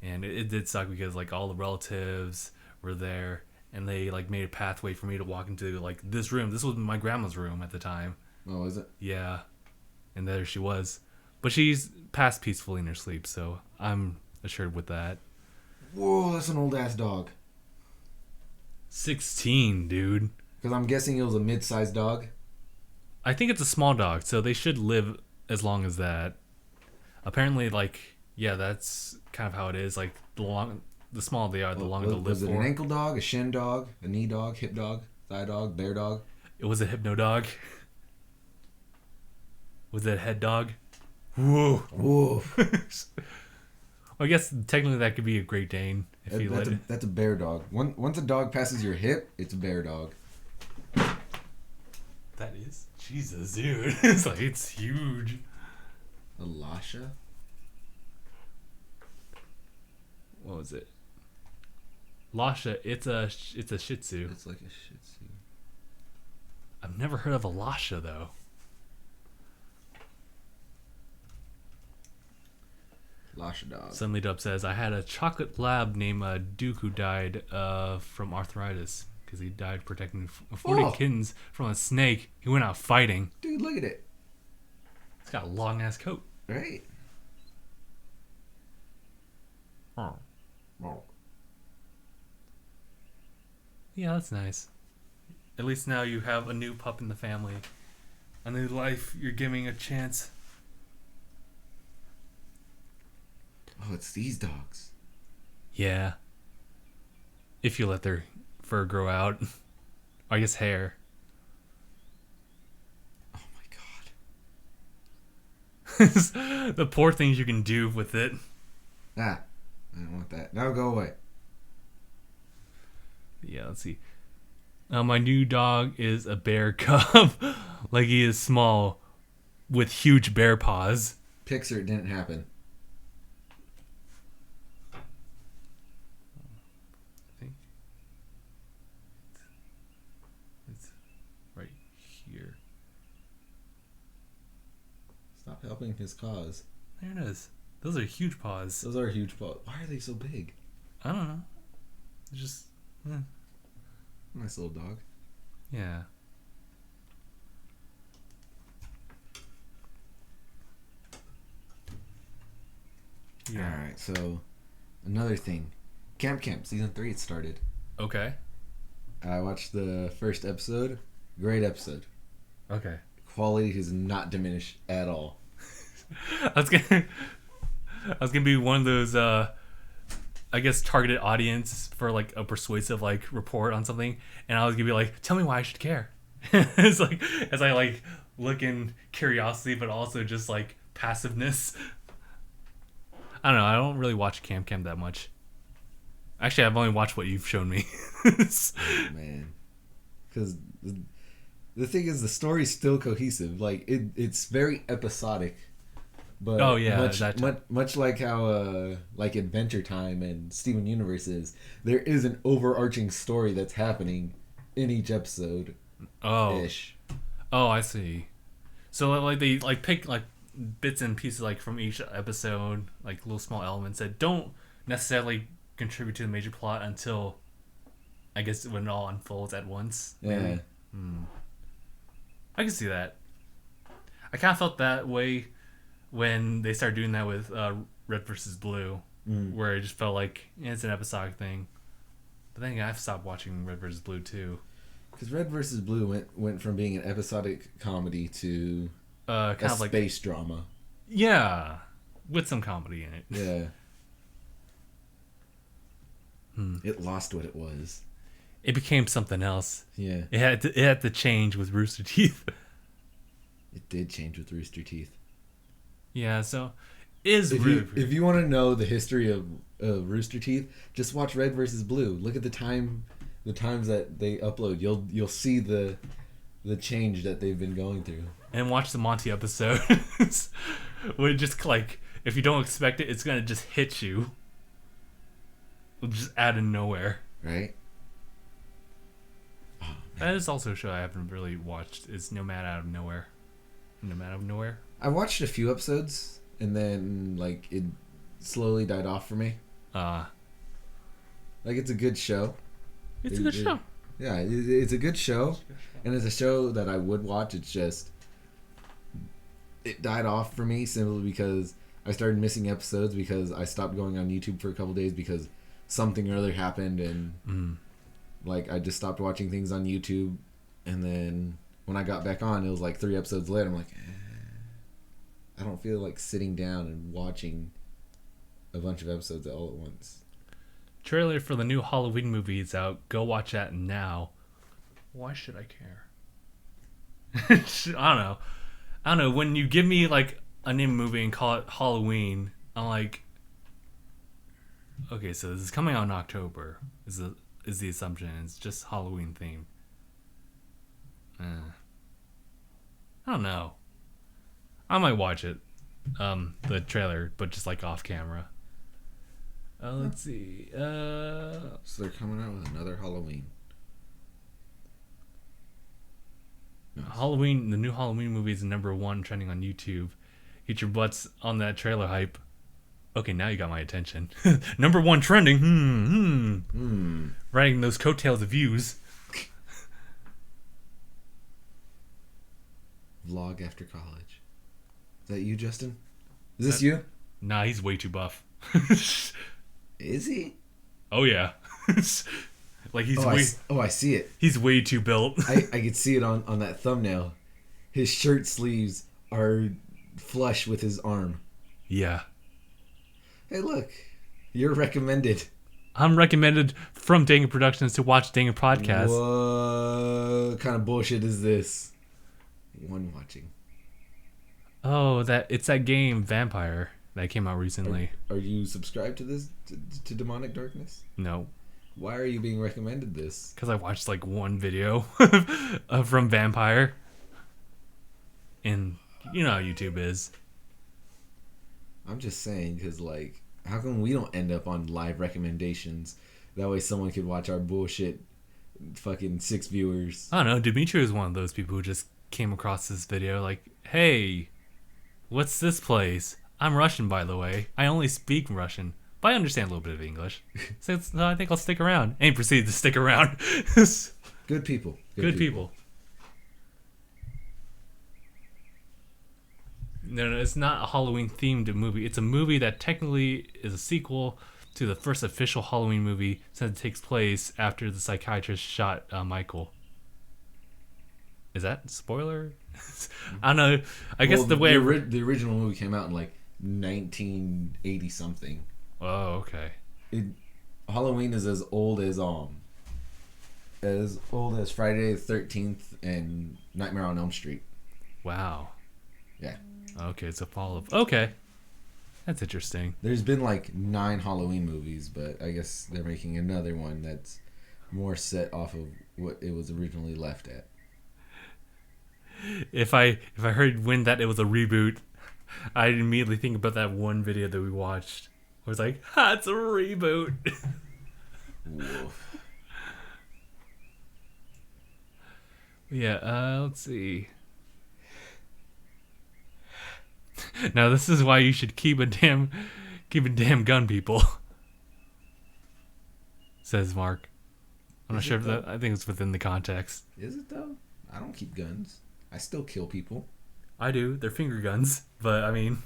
And it did suck because, like, all the relatives were there, and they, like, made a pathway for me to walk into, like, this room. This was my grandma's room at the time. Oh, is it? Yeah. And there she was. But she's passed peacefully in her sleep, so I'm assured with that. Whoa, that's an old-ass dog. 16, dude. Because I'm guessing it was a mid-sized dog. I think it's a small dog, so they should live as long as that. Apparently, like, yeah, that's kind of how it is. Like, the smaller they are, the longer they'll live was for. Was it an ankle dog, a shin dog, a knee dog, hip dog, thigh dog, bear dog? It was a hypno dog. Was it a head dog? Whoa. Whoa. Well, I guess technically that could be a Great Dane if you let it. That's a bear dog. Once a dog passes your hip, it's a bear dog. That is? Jesus, dude. It's like, it's huge. A Lasha? What was it? Lasha, it's a Shih Tzu. It's like a Shih Tzu. I've never heard of a Lasha, though. Lasha dog. Suddenly Dub says, I had a chocolate lab named Duke who died from arthritis because he died protecting 40 kittens from a snake. He went out fighting. Dude, look at it. It's got a long-ass coat. Right? Oh. Yeah, that's nice. At least now you have a new pup in the family. A new life you're giving a chance. Oh, it's these dogs. Yeah. If you let their fur grow out. I guess hair. Oh my god. The poor things you can do with it. Ah, I don't want that. No, go away. Yeah, let's see. My new dog is a bear cub. Like, he is small with huge bear paws. Pixar, it didn't happen. Stop helping his cause. There it is. Those are huge paws. Those are huge paws. Why are they so big? I don't know. It's just... Nice little dog. Yeah. Alright, so... Another thing. Camp Season 3, it started. Okay. I watched the first episode. Great episode. Okay. Quality has not diminished at all. I was gonna be one of those I guess targeted audience for like a persuasive like report on something, and I was gonna be like, tell me why I should care. It's like as I like look in curiosity but also just like passiveness. I don't know, I don't really watch Camp that much. Actually, I've only watched what you've shown me. Oh, man. Because the thing is, the story's still cohesive. Like, it's very episodic. But much like how like Adventure Time and Steven Universe is, there is an overarching story that's happening in each episode. Ish. Oh, I see. So like they like pick like bits and pieces like from each episode, like little small elements that don't necessarily contribute to the major plot until I guess when it all unfolds at once. Yeah. I can see that. I kind of felt that way when they started doing that with Red versus Blue, where it just felt like it's an episodic thing. But then again, I've stopped watching Red versus Blue too. Because Red versus Blue went from being an episodic comedy to kind of like space drama. Yeah, with some comedy in it. Yeah. It lost what it was. It became something else. Yeah. It had to change with Rooster Teeth. It did change with Rooster Teeth. Yeah, so if you want to know the history of Rooster Teeth, just watch Red versus Blue. Look at the times that they upload. You'll see the change that they've been going through. And watch the Monty episode. Where it just like if you don't expect it, it's gonna just hit you. Just out of nowhere. Right. Oh, that is also a show I haven't really watched. Is Nomad Out of Nowhere. Nomad Out of Nowhere. I watched a few episodes and then like it slowly died off for me. Like it's a good show. It's a good show. Yeah, it's a good show, and it's a show that I would watch. It's just it died off for me simply because I started missing episodes because I stopped going on YouTube for a couple days because something or other happened, and like I just stopped watching things on YouTube, and then when I got back on, it was like 3 episodes later. I'm like, I don't feel like sitting down and watching a bunch of episodes all at once. Trailer for the new Halloween movie is out. Go watch that now. Why should I care? I don't know. When you give me like a name movie and call it Halloween, I'm like, okay, so this is coming out in October. Is the assumption? It's just Halloween themed. I don't know. I might watch it, the trailer, but just like off camera. Let's see. So they're coming out with another Halloween. Nice. Halloween, the new Halloween movie is #1 trending on YouTube. Get your butts on that trailer hype. Okay, now you got my attention. #1 trending. Riding those coattails of views. Vlog after college. Is that you, Justin? Is this you? Nah, he's way too buff. Is he? Oh yeah. Like he's I see it. He's way too built. I could see it on that thumbnail. His shirt sleeves are flush with his arm. Yeah. Hey, look. You're recommended. I'm recommended from DangIT Productions to watch DangIT Prodcast. What kind of bullshit is this? One watching. Oh, it's that game Vampire that came out recently. Are you subscribed to this to Demonic Darkness? No. Why are you being recommended this? Because I watched like one video from Vampire, and you know how YouTube is. I'm just saying, because like, how come we don't end up on live recommendations? That way, someone could watch our bullshit. Fucking 6 viewers. I don't know. Dimitri was one of those people who just came across this video like, hey, what's this place? I'm Russian, by the way. I only speak Russian, but I understand a little bit of English. So I think I'll stick around. And proceed to stick around. Good people. Good people. No, it's not a Halloween-themed movie. It's a movie that technically is a sequel to the first official Halloween movie since it takes place after the psychiatrist shot Michael. Is that a spoiler? I don't know. I guess the way the original movie came out in like 1980 something. Oh, okay. Halloween is as old as Friday the 13th and Nightmare on Elm Street. Wow. Yeah. Okay, it's a fall of. Okay. That's interesting. There's been like 9 Halloween movies, but I guess they're making another one that's more set off of what it was originally left at. If I heard when that it was a reboot, I'd immediately think about that one video that we watched. It was like, ha, it's a reboot. Woof. Yeah, let's see. Now this is why you should keep a damn gun, people. Says Mark. I'm not sure if that. I think it's within the context. Is it though? I don't keep guns. I still kill people. I do. They're finger guns, but I mean,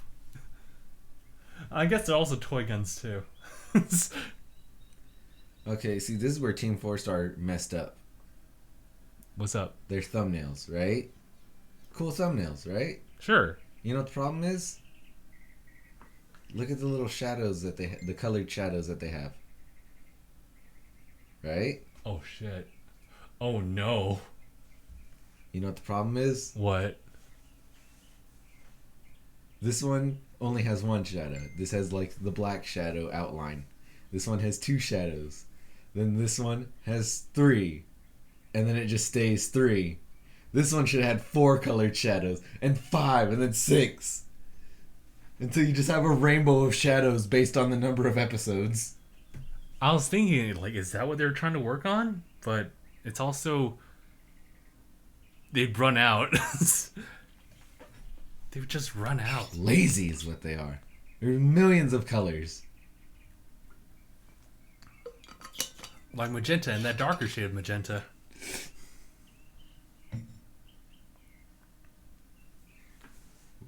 I guess they're also toy guns too. Okay, see, this is where Team 4-Star messed up. What's up? Their thumbnails, right? Cool thumbnails, right? Sure. You know what the problem is? Look at the little shadows that the colored shadows that they have. Right? Oh shit. Oh no. You know what the problem is? What? This one only has one shadow. This has like the black shadow outline. This one has 2 shadows. Then this one has 3. And then it just stays 3. This one should have had 4 colored shadows. And 5. And then 6. Until you just have a rainbow of shadows based on the number of episodes. I was thinking, like, is that what they're trying to work on? But it's also... They've run out. They've just run out. Lazy is what they are. There are millions of colors. Like magenta and that darker shade of magenta.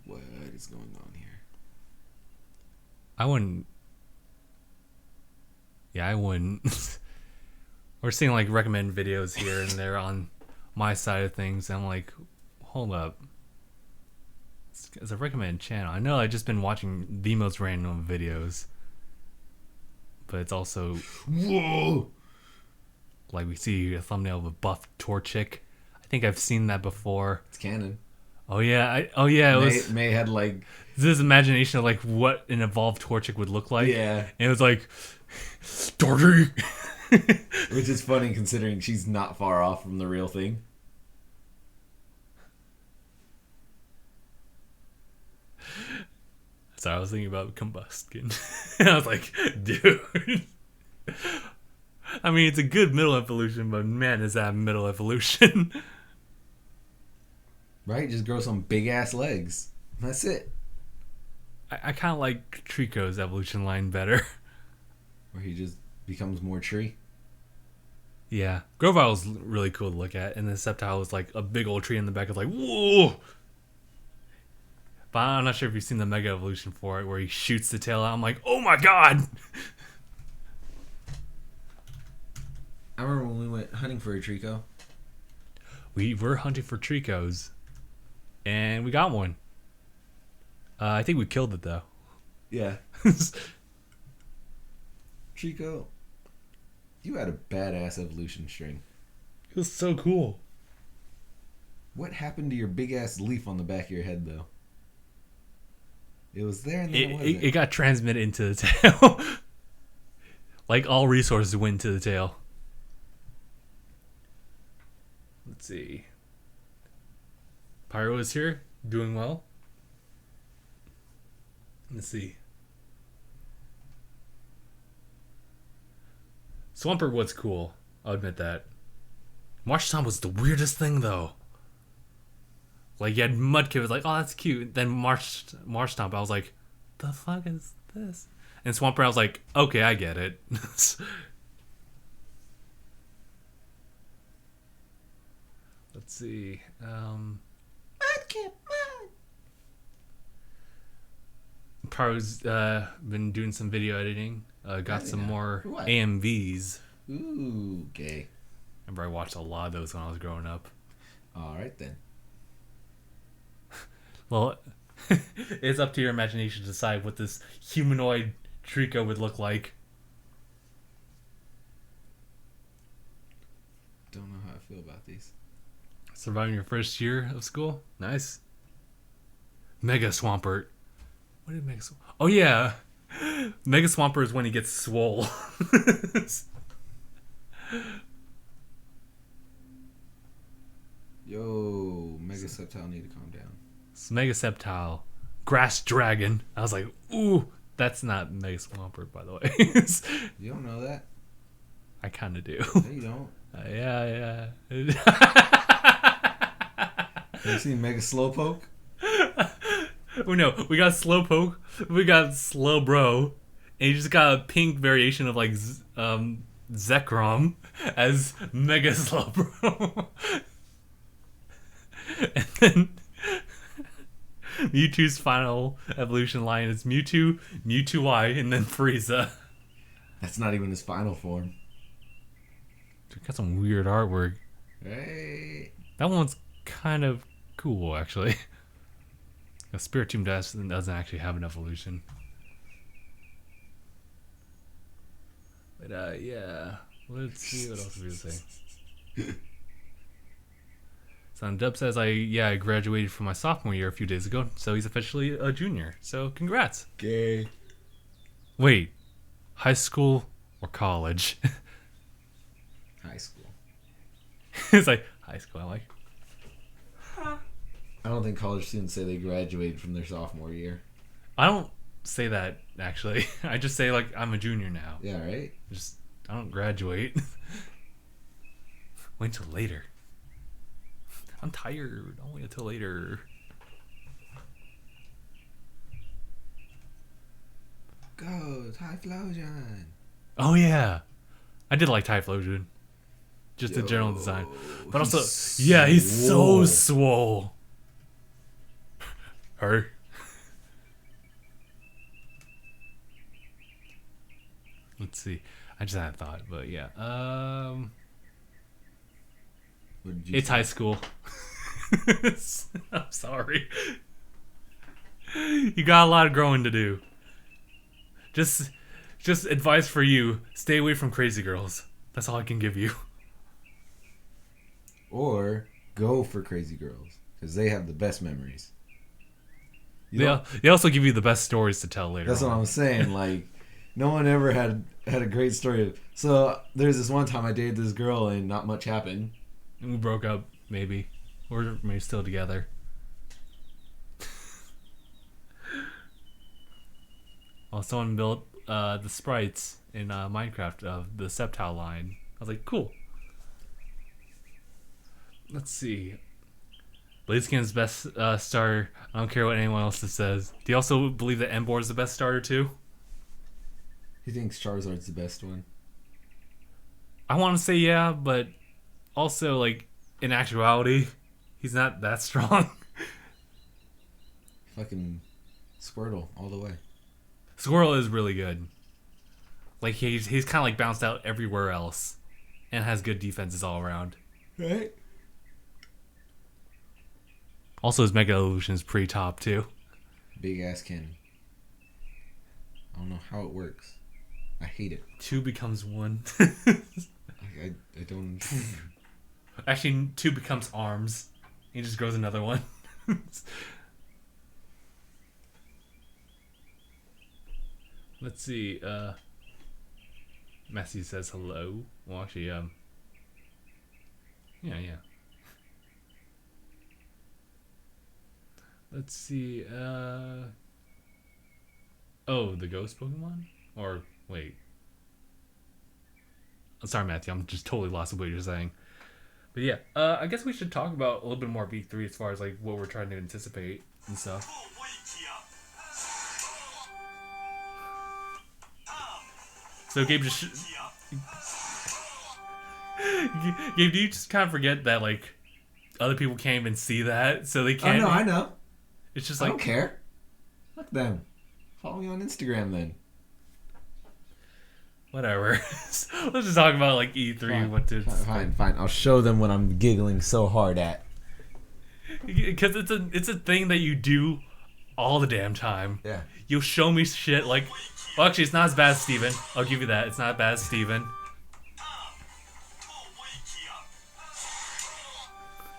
What is going on here? I wouldn't. Yeah, I wouldn't. We're seeing like recommend videos here and there on my side of things. And I'm like, hold up. It's a recommended channel. I know I've just been watching the most random videos. But it's also... Whoa! Like we see a thumbnail of a buff Torchic. I think I've seen that before. It's canon. Oh yeah, it was... May had like... This imagination of like what an evolved Torchic would look like. Yeah. And it was like... Darky! Which is funny considering she's not far off from the real thing. Sorry, I was thinking about combustion. I was like, dude. I mean, it's a good middle evolution, but man, is that middle evolution. Right? Just grow some big ass legs. That's it. I kind of like Trico's evolution line better. Where he just becomes more tree. Yeah. Grovyle was really cool to look at, and then Sceptile was like a big old tree in the back. Of like, whoa! But I'm not sure if you've seen the Mega Evolution for it, where he shoots the tail out. I'm like, oh my god! I remember when we went hunting for a Trico. We were hunting for Tricos, and we got one. I think we killed it, though. Yeah. Trico, you had a badass evolution string. It was so cool. What happened to your big ass leaf on the back of your head, though? It was there and then it wasn't. It got transmitted into the tail. Like all resources went to the tail. Let's see. Pyro is here, doing well. Let's see. Swampert was cool. I'll admit that. Marsh Stomp was the weirdest thing, though. Like, you had Mudkip, was like, oh, that's cute. Then Marsh Stomp, I was like, the fuck is this? And Swampert, I was like, okay, I get it. Let's see. Mudkip, Mud. Pro's been doing some video editing. Got some more What? AMVs. Ooh, gay. Remember, I watched a lot of those when I was growing up. All right, then. Well, it's up to your imagination to decide what this humanoid Trico would look like. Don't know how I feel about these. Surviving your first year of school? Nice. Mega Swampert. What did Mega Swampert? Oh yeah, Mega Swampert is when he gets swole. Yo, Mega Sceptile need to calm down. It's Mega Sceptile, Grass Dragon. I was like, ooh, that's not Mega Swampert, by the way. You don't know that? I kind of do. No, you don't. Yeah. Have you seen Mega Slowpoke? Oh no, we got Slowpoke, we got Slowbro, and you just got a pink variation of like Zekrom as Mega Slowbro. And then Mewtwo's final evolution line is Mewtwo, Mewtwo-Y, and then Frieza. That's not even his final form. Dude, got some weird artwork. Hey. That one's kind of cool, actually. The Spiritomb doesn't actually have an evolution. But, yeah. Let's see what else we would say. Son Dub says, I graduated from my sophomore year a few days ago, so he's officially a junior. So, congrats. Gay. Wait. High school or college? High school. It's like, high school, I like. I don't think college students say they graduated from their sophomore year. I don't say that, actually. I just say, like, I'm a junior now. Yeah, right? I don't graduate. Wait till later. I'm tired. I'll wait until later. Go, Typhlosion. Oh, yeah. I did like Typhlosion. Just the general design. But also, he's so swole. Her. Let's see. I just had a thought, but yeah. It's high school. I'm sorry. You got a lot of growing to do. Just advice for you. Stay away from crazy girls. That's all I can give you. Or go for crazy girls. Because they have the best memories. They also give you the best stories to tell later. That's what I'm saying. Like, no one ever had a great story. So there's this one time I dated this girl and not much happened. And we broke up, maybe. Or maybe still together. Well, someone built the sprites in Minecraft of the Sceptile line. I was like, cool. Let's see. Blaziken's best starter. I don't care what anyone else says. Do you also believe that Emboar is the best starter too? He thinks Charizard's the best one. I want to say yeah, but also, like, in actuality, he's not that strong. Fucking Squirtle all the way. Squirrel is really good. Like, he's kind of like bounced out everywhere else, and has good defenses all around. Right. Also, his Mega Evolution is pretty top too. Big ass cannon. I don't know how it works. I hate it. 2 becomes 1. I don't. Actually, 2 becomes arms. He just grows another one. Let's see. Messi says hello. Well, actually, yeah. Let's see. Oh, the ghost Pokemon? Or wait. I'm sorry, Matthew. I'm just totally lost in what you're saying. But yeah, I guess we should talk about a little bit more V3 as far as like what we're trying to anticipate and stuff. So Gabe Gabe, do you just kind of forget that like other people can't even see that, so they can't? Oh no, I know. It's just I like, don't care. Fuck them. Follow me on Instagram then. Whatever. Let's just talk about like E3. Fine. What to Fine. I'll show them what I'm giggling so hard at. Because it's a thing that you do all the damn time. Yeah. You'll show me shit like, well, actually, it's not as bad as Steven. I'll give you that. It's not as bad as Steven.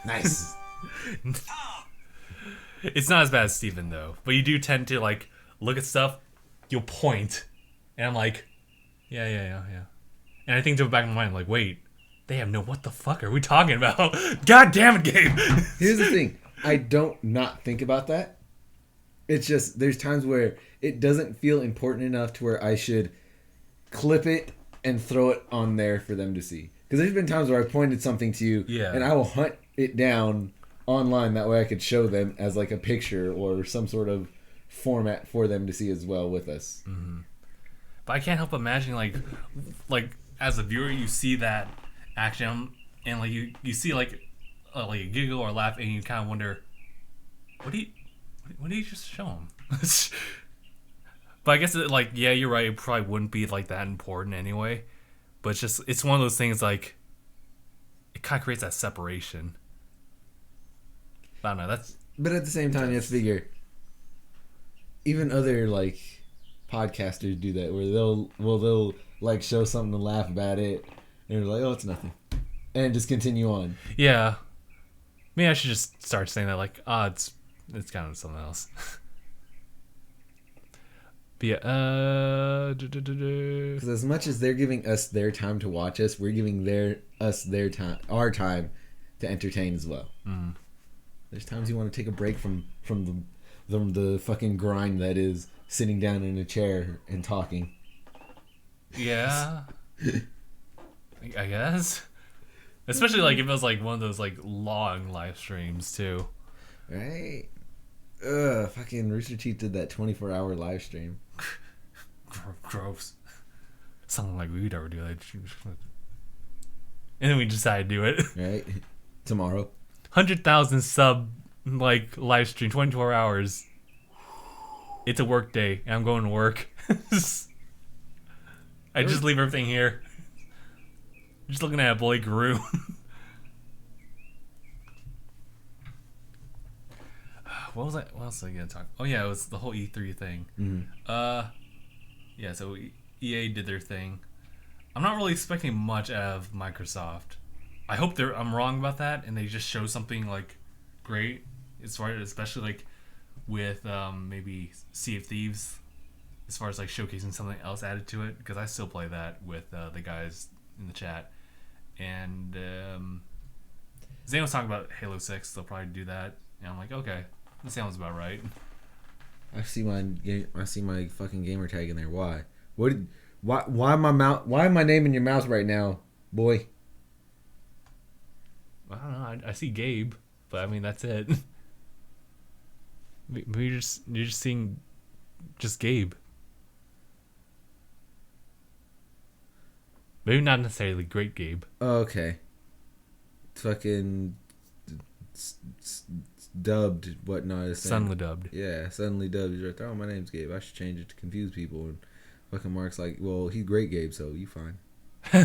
Nice. It's not as bad as Steven though, but you do tend to like look at stuff, you'll point, and I'm like, yeah. And I think to the back of my mind, like, wait, they have no, what the fuck are we talking about? God damn it, Gabe. Here's the thing. I don't not think about that. It's just, there's times where it doesn't feel important enough to where I should clip it and throw it on there for them to see. Because there's been times where I pointed something to you, and I will hunt it down online. That way I could show them as like a picture or some sort of format for them to see as well with us. Mm-hmm. But I can't help imagining, like as a viewer, you see that action, and like you see like a giggle or a laugh, and you kind of wonder, what do you just show them? But I guess you're right. It probably wouldn't be like that important anyway. But it's one of those things, like, it kind of creates that separation. I don't know. But at the same time, you have to figure, even other like podcasters do that, where they'll like show something to laugh about it, and they're like, oh, it's nothing, and just continue on. Yeah. Maybe I should just start saying that, like, it's kind of something else. But yeah, because as much as they're giving us their time to watch us, we're giving our time to entertain as well. Mm. There's times you want to take a break from the fucking grind that is sitting down in a chair and talking. Yeah. I guess. Especially like if it was like one of those like long live streams too. Right? Fucking Rooster Teeth did that 24-hour live stream. Gross. Something like we'd ever do that. And then we decided to do it. Right? Tomorrow. 100,000 sub like live stream, 24 hours. It's a work day, and I'm going to work. I just leave everything here. Just looking at a Blake room. What else was I gonna talk? Oh yeah, it was the whole E3 thing. Mm-hmm. Yeah. So EA did their thing. I'm not really expecting much out of Microsoft. I hope I'm wrong about that, and they just show something like great, as far as especially like with maybe Sea of Thieves, as far as like showcasing something else added to it, because I still play that with the guys in the chat. And Zane was talking about Halo 6. They'll probably do that, and I'm like, okay, that sounds about right. I see my fucking gamer tag in there. Why? Why am my name in your mouth right now, boy? I don't know. I see Gabe, but I mean that's it. Maybe you're just seeing just Gabe. Maybe not necessarily great Gabe. Oh, okay. Fucking dubbed whatnot. Suddenly dubbed. Yeah, suddenly dubbed. He's right there. Oh, my name's Gabe. I should change it to confuse people. And fucking Mark's like, well, he's great Gabe, so you fine. Oh,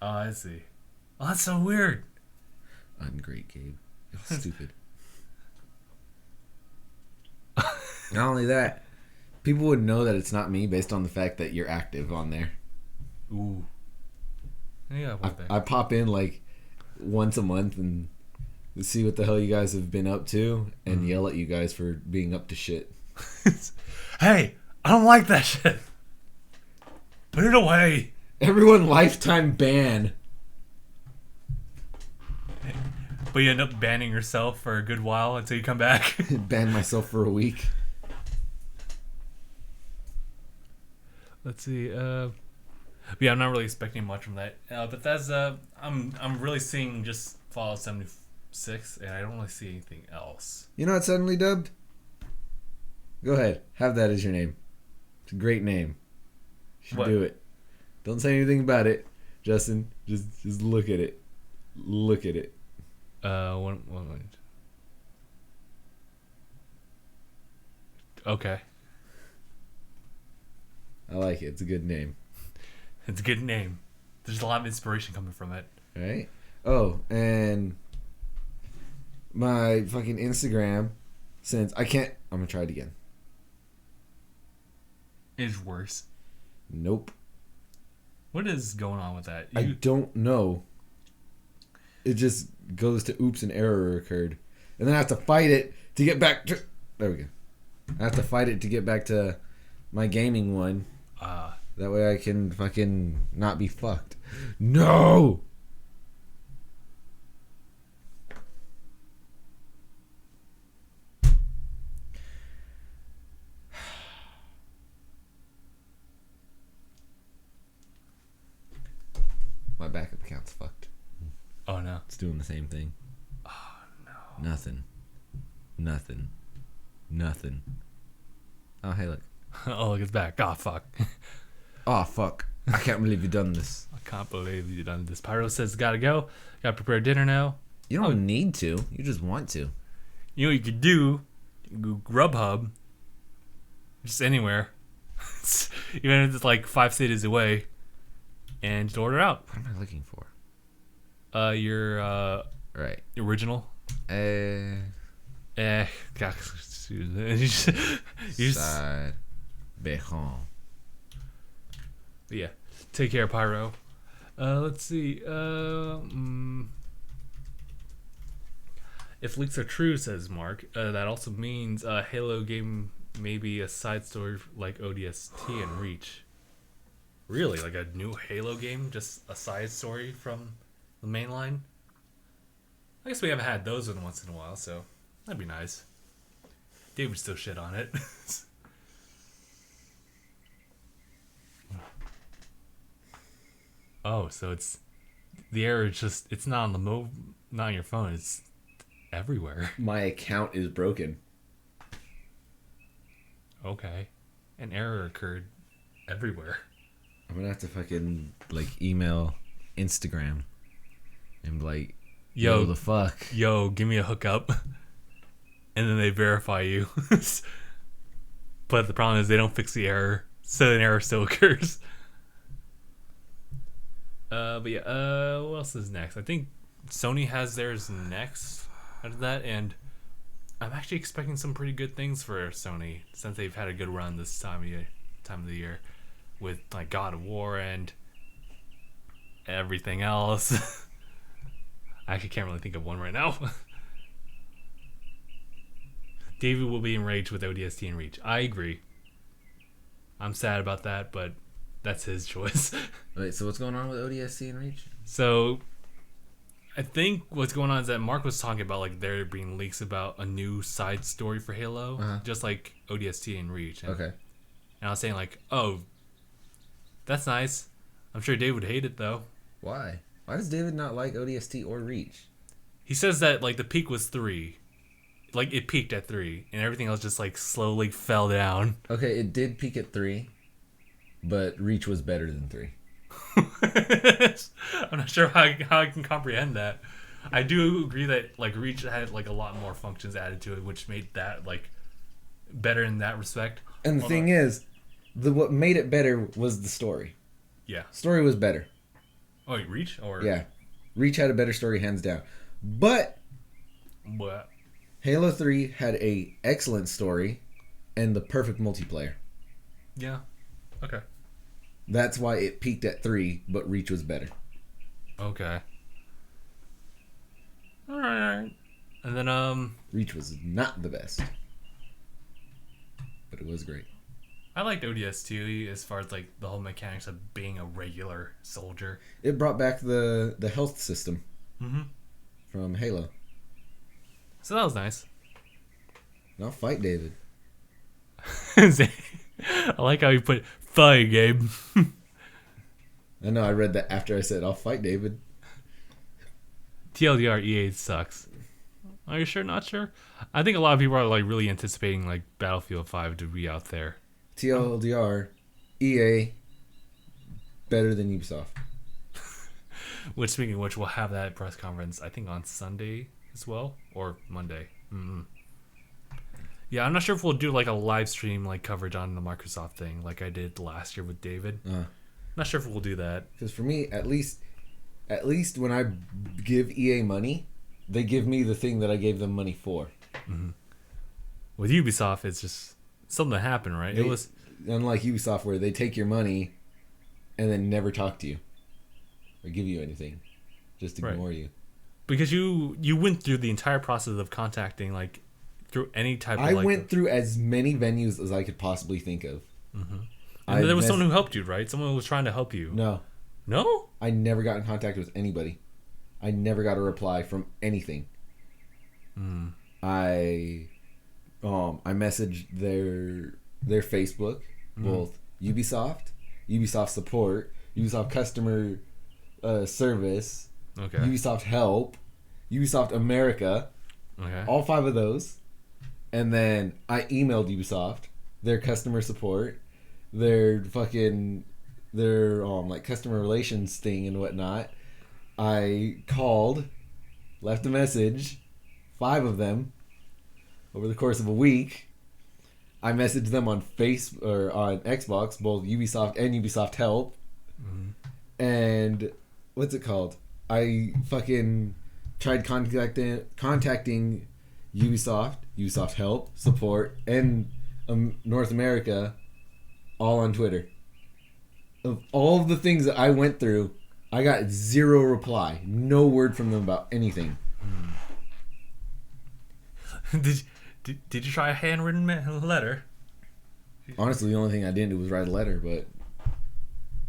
I see. Oh, that's so weird. I'm great Gabe. You're stupid. Not only that, people would know that it's not me based on the fact that you're active on there. Ooh. Yeah, I pop in like once a month and see what the hell you guys have been up to and yell at you guys for being up to shit. Hey, I don't like that shit. Put it away. Everyone lifetime ban. But you end up banning yourself for a good while until you come back. Ban myself for a week. Let's see. Yeah, I'm not really expecting much from that. But that's I'm really seeing just Fallout 76, and I don't really see anything else. You know what suddenly dubbed? Go ahead, have that as your name. It's a great name. You should do it. Don't say anything about it, Justin. Just look at it. Look at it. One minute. Okay. I like it. It's a good name. It's a good name. There's a lot of inspiration coming from it. Right? Oh, and my fucking Instagram, since I can't... I'm going to try it again. It's worse. Nope. What is going on with that? I don't know. It just goes to oops, an error occurred. And then I have to fight it to get back to... There we go. I have to fight it to get back to my gaming one. That way I can fucking not be fucked. No! My backup account's fucked. Oh, no. It's doing the same thing. Oh, no. Nothing. Oh, hey, look. Oh, look, it's back. Oh, fuck. Oh, fuck. I can't believe you've done this. I can't believe you done this. Pyro says, gotta go. Gotta prepare dinner now. You don't need to. You just want to. You know what you could do? You can go Grubhub. Just anywhere. Even if it's like 5 cities away. And just order out. What am I looking for? Your right. Original. Side Bejon. Yeah. Take care, Pyro. Let's see. If leaks are true, says Mark, that also means Halo game may be a side story like ODST and Reach. Really? Like a new Halo game? Just a side story from the main line? I guess we haven't had those in once in a while, so that'd be nice. Dave would still shit on it. Oh, so it's the error is just it's not on the not on your phone, it's everywhere. My account is broken. Okay. An error occurred everywhere. I'm gonna have to fucking like email Instagram and be like, yo, the fuck? Yo, give me a hookup. And then they verify you. But the problem is they don't fix the error, so an error still occurs. But yeah, what else is next? I think Sony has theirs next after that, and I'm actually expecting some pretty good things for Sony since they've had a good run this time of the year with like God of War and everything else. I actually can't really think of one right now. David will be enraged with ODST and Reach. I agree. I'm sad about that, but that's his choice. Wait, so what's going on with ODST and Reach? So, I think what's going on is that Mark was talking about like there being leaks about a new side story for Halo, just like ODST and Reach. And, okay. And I was saying like, oh, that's nice. I'm sure Dave would hate it though. Why? Why does David not like ODST or Reach? He says that like the peak was 3. Like it peaked at 3 and everything else just like slowly fell down. Okay, it did peak at 3, but Reach was better than 3. I'm not sure how I can comprehend that. I do agree that like Reach had like a lot more functions added to it, which made that like better in that respect. And the thing is, what made it better was the story. Yeah. Story was better. Oh, Reach or yeah, Reach had a better story hands down. But what? Halo 3 had a excellent story and the perfect multiplayer. Yeah. Okay. That's why it peaked at 3, but Reach was better. Okay. All right. And then Reach was not the best, but it was great. I liked ODST as far as like the whole mechanics of being a regular soldier. It brought back the health system from Halo. So that was nice. Now fight David. I like how you put fight, Gabe. I know, I read that after I said, I'll fight David. TLDR, EA sucks. Are you sure? Not sure? I think a lot of people are like really anticipating like Battlefield 5 to be out there. TLDR, EA, better than Ubisoft. Which, speaking of which, we'll have that press conference, I think, on Sunday as well, or Monday. Yeah, I'm not sure if we'll do like a live stream like coverage on the Microsoft thing, like I did last year with David. Not sure if we'll do that. Because for me, at least when I give EA money, they give me the thing that I gave them money for. With Ubisoft, it's just something that happened, right? It was unlike Ubisoft, where they take your money and then never talk to you or give you anything, just ignore you. Because you went through the entire process of contacting like through any type of I went through as many venues as I could possibly think of. Mm-hmm. And there was someone who helped you, right? Someone who was trying to help you. No. No? I never got in contact with anybody. I never got a reply from anything. I messaged their Facebook, both Ubisoft support, Ubisoft customer service, Ubisoft help, Ubisoft America, all 5 of those, and then I emailed Ubisoft, their customer support, their like customer relations thing and whatnot. I called, left a message, 5 of them over the course of a week. I messaged them on on Xbox, both Ubisoft and Ubisoft Help. And what's it called? I fucking tried contacting Ubisoft Help, support, and North America, all on Twitter. Of all of the things that I went through, I got 0 reply. No word from them about anything. Did you try a handwritten letter? Honestly, the only thing I didn't do was write a letter, but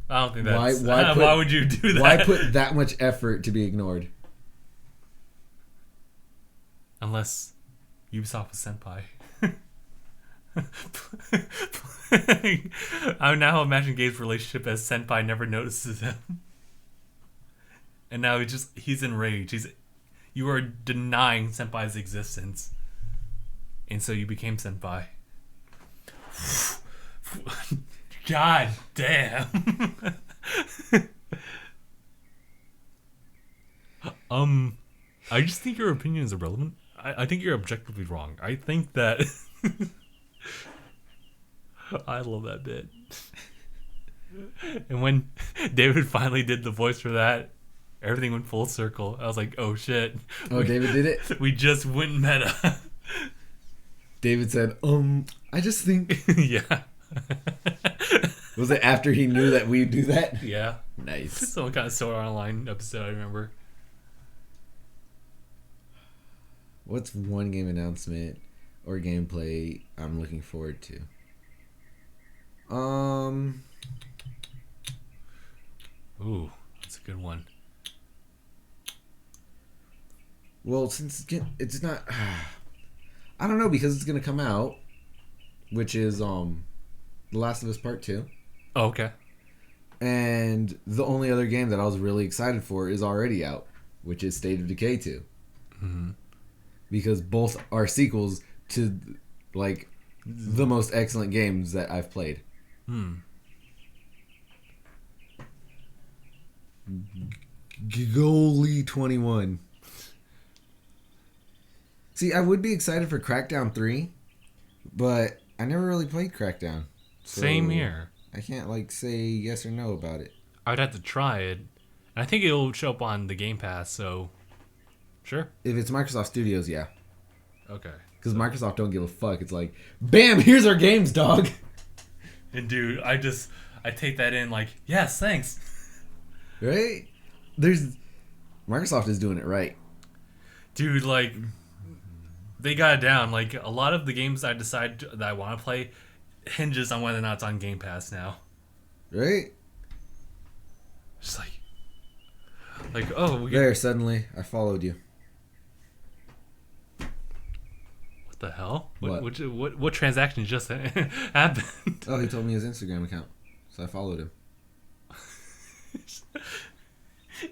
I don't think that's... Why would you do that? Why put that much effort to be ignored? Unless Ubisoft was senpai. I now imagine Gabe's relationship as senpai never notices him. And now he's enraged. You are denying senpai's existence. And so you became senpai. God damn. I just think your opinion is irrelevant. I think you're objectively wrong. I think that I love that bit. And when David finally did the voice for that, everything went full circle. I was like, oh shit. David did it? We just went meta. David said, I just think... Yeah. Was it after he knew that we'd do that? Yeah. Nice. Some kind of Sword Art Online episode, I remember. What's one game announcement or gameplay I'm looking forward to? Ooh, that's a good one. Well, since it's not... I don't know, because it's going to come out, which is The Last of Us Part 2. Oh, okay. And the only other game that I was really excited for is already out, which is State of Decay 2. Mm-hmm. Because both are sequels to, like, the most excellent games that I've played. Goalie 21. See, I would be excited for Crackdown 3, but I never really played Crackdown. So same here. I can't, like, say yes or no about it. I'd have to try it. I think it'll show up on the Game Pass, so... Sure. If it's Microsoft Studios, yeah. Okay. Because Microsoft don't give a fuck. It's like, bam, here's our games, dog. And dude, I take that in like, yes, thanks. Right? Microsoft is doing it right. Dude, like, they got it down. Like, a lot of the games I decide that I want to play hinges on whether or not it's on Game Pass now. Right? Just like, oh. Suddenly, I followed you. What the hell? What transaction just happened? Oh, he told me his Instagram account, so I followed him.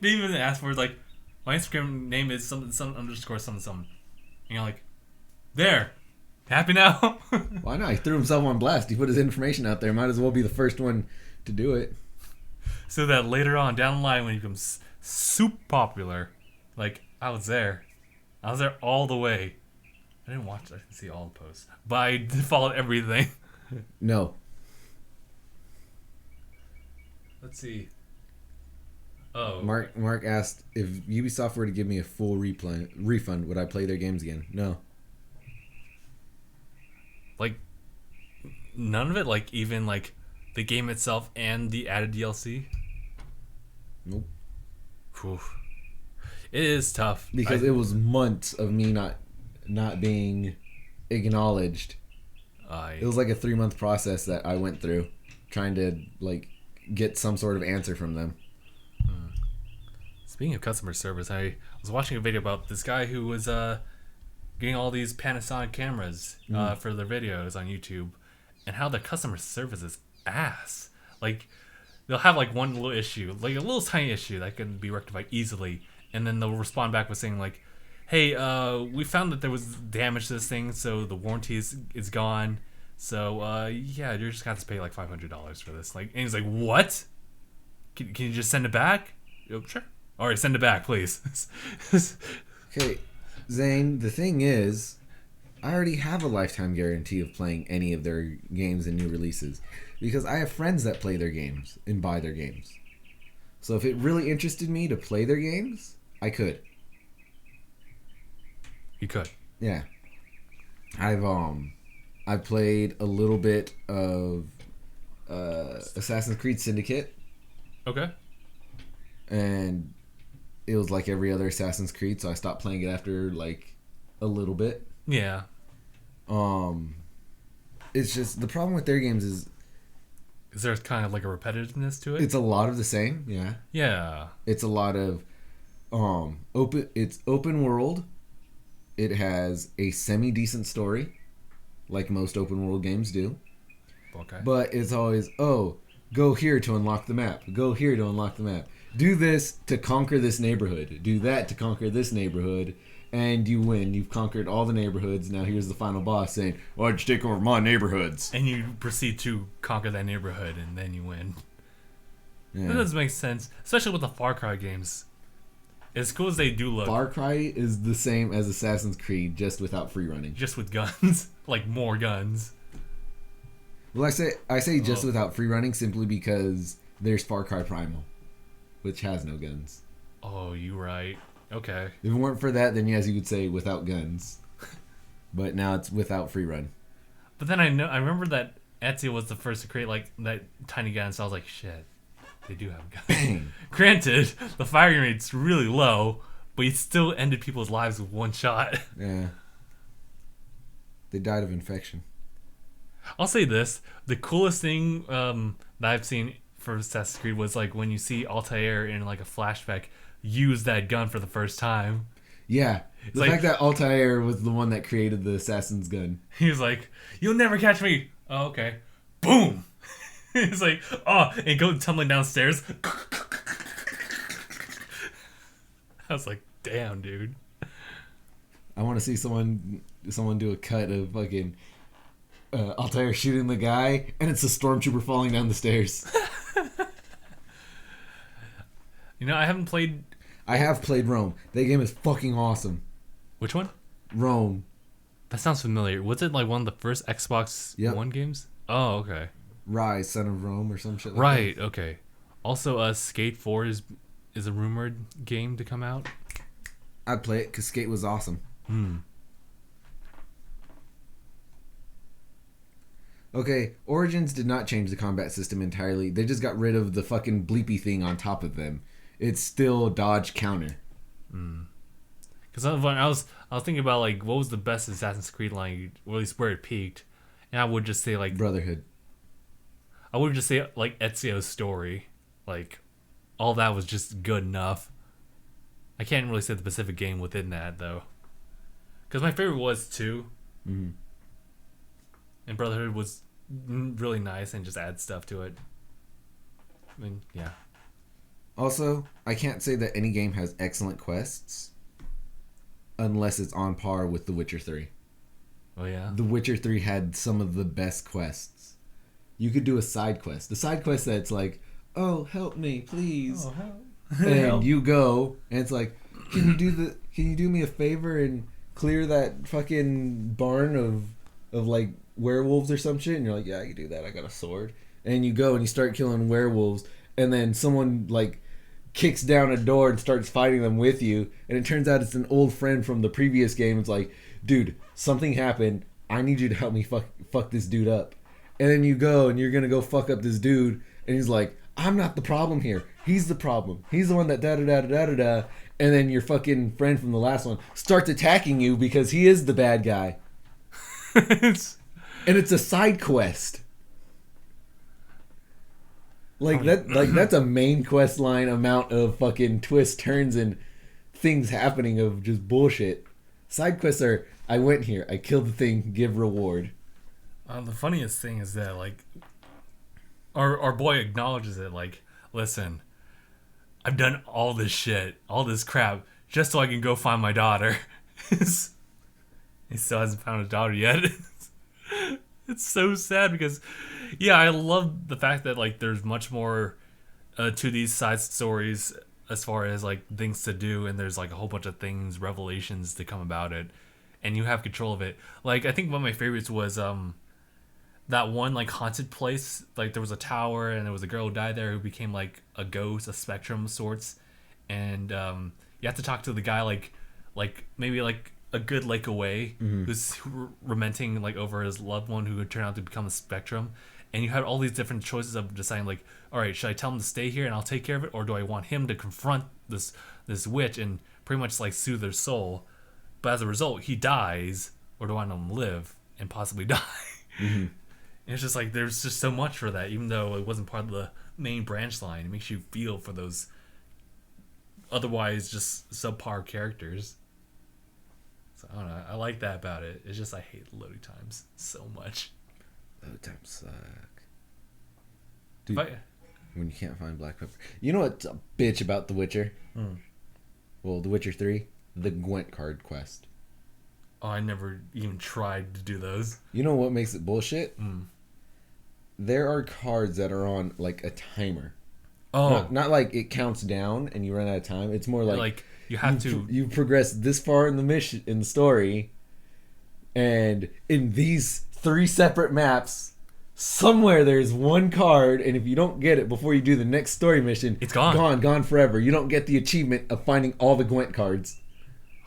Didn't even ask for it. Like, my Instagram name is something underscore something. And you're like, there. Happy now? Why not? He threw himself on blast. He put his information out there. Might as well be the first one to do it. So that later on down the line, when he becomes super popular, like, I was there all the way. I didn't see all the posts, but I followed everything. No. Let's see. Oh. Mark asked if Ubisoft were to give me a full refund, would I play their games again? No. Like, none of it? Like, even, like, the game itself and the added DLC? Nope. Whew. It is tough. Because it was months of me not being acknowledged. It was like a 3-month process that I went through trying to like get some sort of answer from them. Speaking of customer service, I was watching a video about this guy who was getting all these Panasonic cameras for their videos on YouTube, and how the customer service is ass. Like, they'll have like one little issue, like a little tiny issue that can be rectified easily, and then they'll respond back with saying like, hey, we found that there was damage to this thing, so the warranty is gone. So, yeah, you're just going to have to pay like $500 for this. Like, and he's like, what? Can you just send it back? Oh, sure. All right, send it back, please. Okay, Zane, the thing is, I already have a lifetime guarantee of playing any of their games and new releases, because I have friends that play their games and buy their games. So if it really interested me to play their games, I could. You could. Yeah. I've played a little bit of Assassin's Creed Syndicate. Okay. And it was like every other Assassin's Creed, so I stopped playing it after like a little bit. Yeah. It's just the problem with their games is there kind of like a repetitiveness to it? It's a lot of the same, yeah. Yeah. It's a lot of open world. It has a semi-decent story, like most open world games do. Okay. But it's always, go here to unlock the map. Go here to unlock the map. Do this to conquer this neighborhood. Do that to conquer this neighborhood. And you win. You've conquered all the neighborhoods. Now here's the final boss saying, why'd you take over my neighborhoods? And you proceed to conquer that neighborhood, and then you win. Yeah. That does make sense, especially with the Far Cry games. As cool as they do look. Far Cry is the same as Assassin's Creed, just without free running. Just with guns. Like, more guns. Well, I say just without free running simply because there's Far Cry Primal, which has no guns. Oh, you're right. Okay. If it weren't for that, then yes, you could say without guns. But now it's without free run. But then I remember that Ezio was the first to create like that tiny gun, so I was like, shit, they do have guns. Bang. Granted, the firing rate's really low, but it still ended people's lives with one shot. Yeah. They died of infection. I'll say this: the coolest thing that I've seen for Assassin's Creed was like when you see Altair in like a flashback use that gun for the first time. Yeah. The fact that Altair was the one that created the assassin's gun. He was like, you'll never catch me. Oh, okay. Boom. He's like, and go tumbling downstairs. I was like, damn, dude. I want to see someone do a cut of fucking Altair shooting the guy, and it's a stormtrooper falling down the stairs. You know, I have played Rome. That game is fucking awesome. Which one? Rome. That sounds familiar. Was it like one of the first Xbox One games? Oh, okay. Rise, Son of Rome, or some shit like that. Right, okay. Also, Skate 4 is a rumored game to come out. I'd play it because Skate was awesome. Okay, Origins did not change the combat system entirely. They just got rid of the fucking bleepy thing on top of them. It's still dodge counter. Because I was thinking about like what was the best Assassin's Creed line, or at least where it peaked, and I would just say like Brotherhood. I would just say like Ezio's story, like all that was just good enough. I can't really say the specific game within that though, because my favorite was 2, and Brotherhood was really nice and just add stuff to it. I mean, yeah. Also, I can't say that any game has excellent quests unless it's on par with The Witcher 3. Oh, yeah? The Witcher 3 had some of the best quests. You could do a side quest. The side quest that's like, oh, help me, please. Oh, help. And you go, and it's like, can you do me a favor and clear that fucking barn of like werewolves or some shit? And you're like, yeah, I can do that. I got a sword. And you go and you start killing werewolves, and then someone like kicks down a door and starts fighting them with you, and it turns out it's an old friend from the previous game. It's like, dude, something happened. I need you to help me fuck this dude up. And then you go and you're gonna go fuck up this dude, and he's like, I'm not the problem here. He's the problem. He's the one that da da da da da da. And then your fucking friend from the last one starts attacking you because he is the bad guy. And it's a side quest. That's a main quest line amount of fucking twists, turns, and things happening of just bullshit. Side quests are, I went here, I killed the thing, give reward. The funniest thing is that, like, our boy acknowledges it, like, listen, I've done all this shit, all this crap, just so I can go find my daughter. He still hasn't found his daughter yet. It's so sad because, yeah, I love the fact that, like, there's much more to these side stories as far as, like, things to do, and there's, like, a whole bunch of things, revelations to come about it, and you have control of it. Like, I think one of my favorites was that one, like, haunted place. Like, there was a tower, and there was a girl who died there who became, like, a ghost, a spectrum of sorts, and you have to talk to the guy, like maybe, like, a good lake away, who's lamenting, like, over his loved one who would turn out to become a spectrum. And you had all these different choices of deciding, like, all right, should I tell him to stay here and I'll take care of it, or do I want him to confront this witch and pretty much, like, soothe their soul? But as a result, he dies, or do I want him to live and possibly die? And it's just like, there's just so much for that, even though it wasn't part of the main branch line. It makes you feel for those otherwise just subpar characters. So I don't know. I like that about it. It's just I hate loading times so much. Load times suck. Dude, when you can't find black pepper. You know what's a bitch about The Witcher? Well, The Witcher 3? The Gwent card quest. Oh, I never even tried to do those. You know what makes it bullshit? There are cards that are on, like, a timer. Oh. Not like it counts down and you run out of time. It's more like you have to... You progress this far in the mission, in the story, and in these 3 separate maps, somewhere there's one card, and if you don't get it before you do the next story mission, it's gone. Gone forever. You don't get the achievement of finding all the Gwent cards.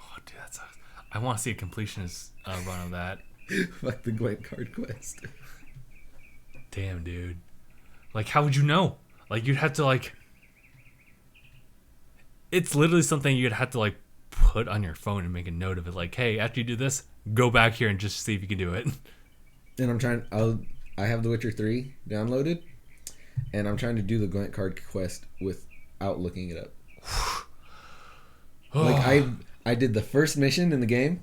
Oh, dude, that sucks. I want to see a completionist run of that. Fuck the Gwent card quest. Damn, dude. Like, how would you know? Like, you'd have to, like... It's literally something you'd have to, like, put on your phone and make a note of it. Like, hey, after you do this, go back here and just see if you can do it. And I have The Witcher 3 downloaded, and I'm trying to do the Gwent card quest without looking it up. Like, I did the first mission in the game,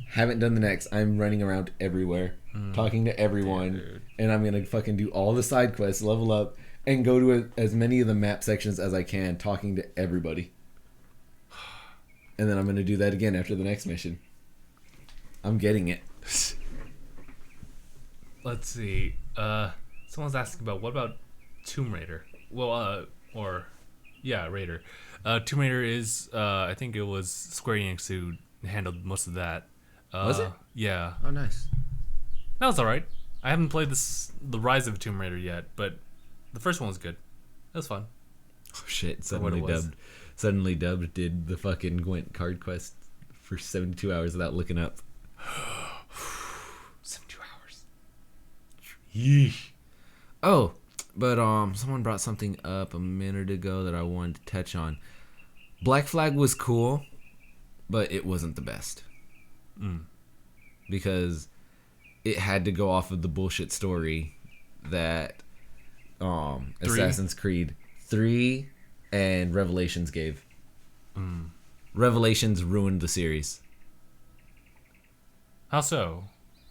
haven't done the next. I'm running around everywhere, talking to everyone, and I'm gonna fucking do all the side quests, level up, and go to as many of the map sections as I can, talking to everybody. And then I'm gonna do that again after the next mission. I'm getting it. Let's see. Someone's asking about, what about Tomb Raider? Well, Raider. Tomb Raider is, I think it was Square Enix who handled most of that. Was it? Yeah. Oh, nice. That was alright. I haven't played the Rise of Tomb Raider yet, but the first one was good. It was fun. Oh shit! Suddenly dubbed did the fucking Gwent card quest for 72 hours without looking up. 72 hours. Yeesh. Oh, but someone brought something up a minute ago that I wanted to touch on. Black Flag was cool, but it wasn't the best. Because it had to go off of the bullshit story that Assassin's Creed 3 and Revelations gave. Revelations ruined the series. How so?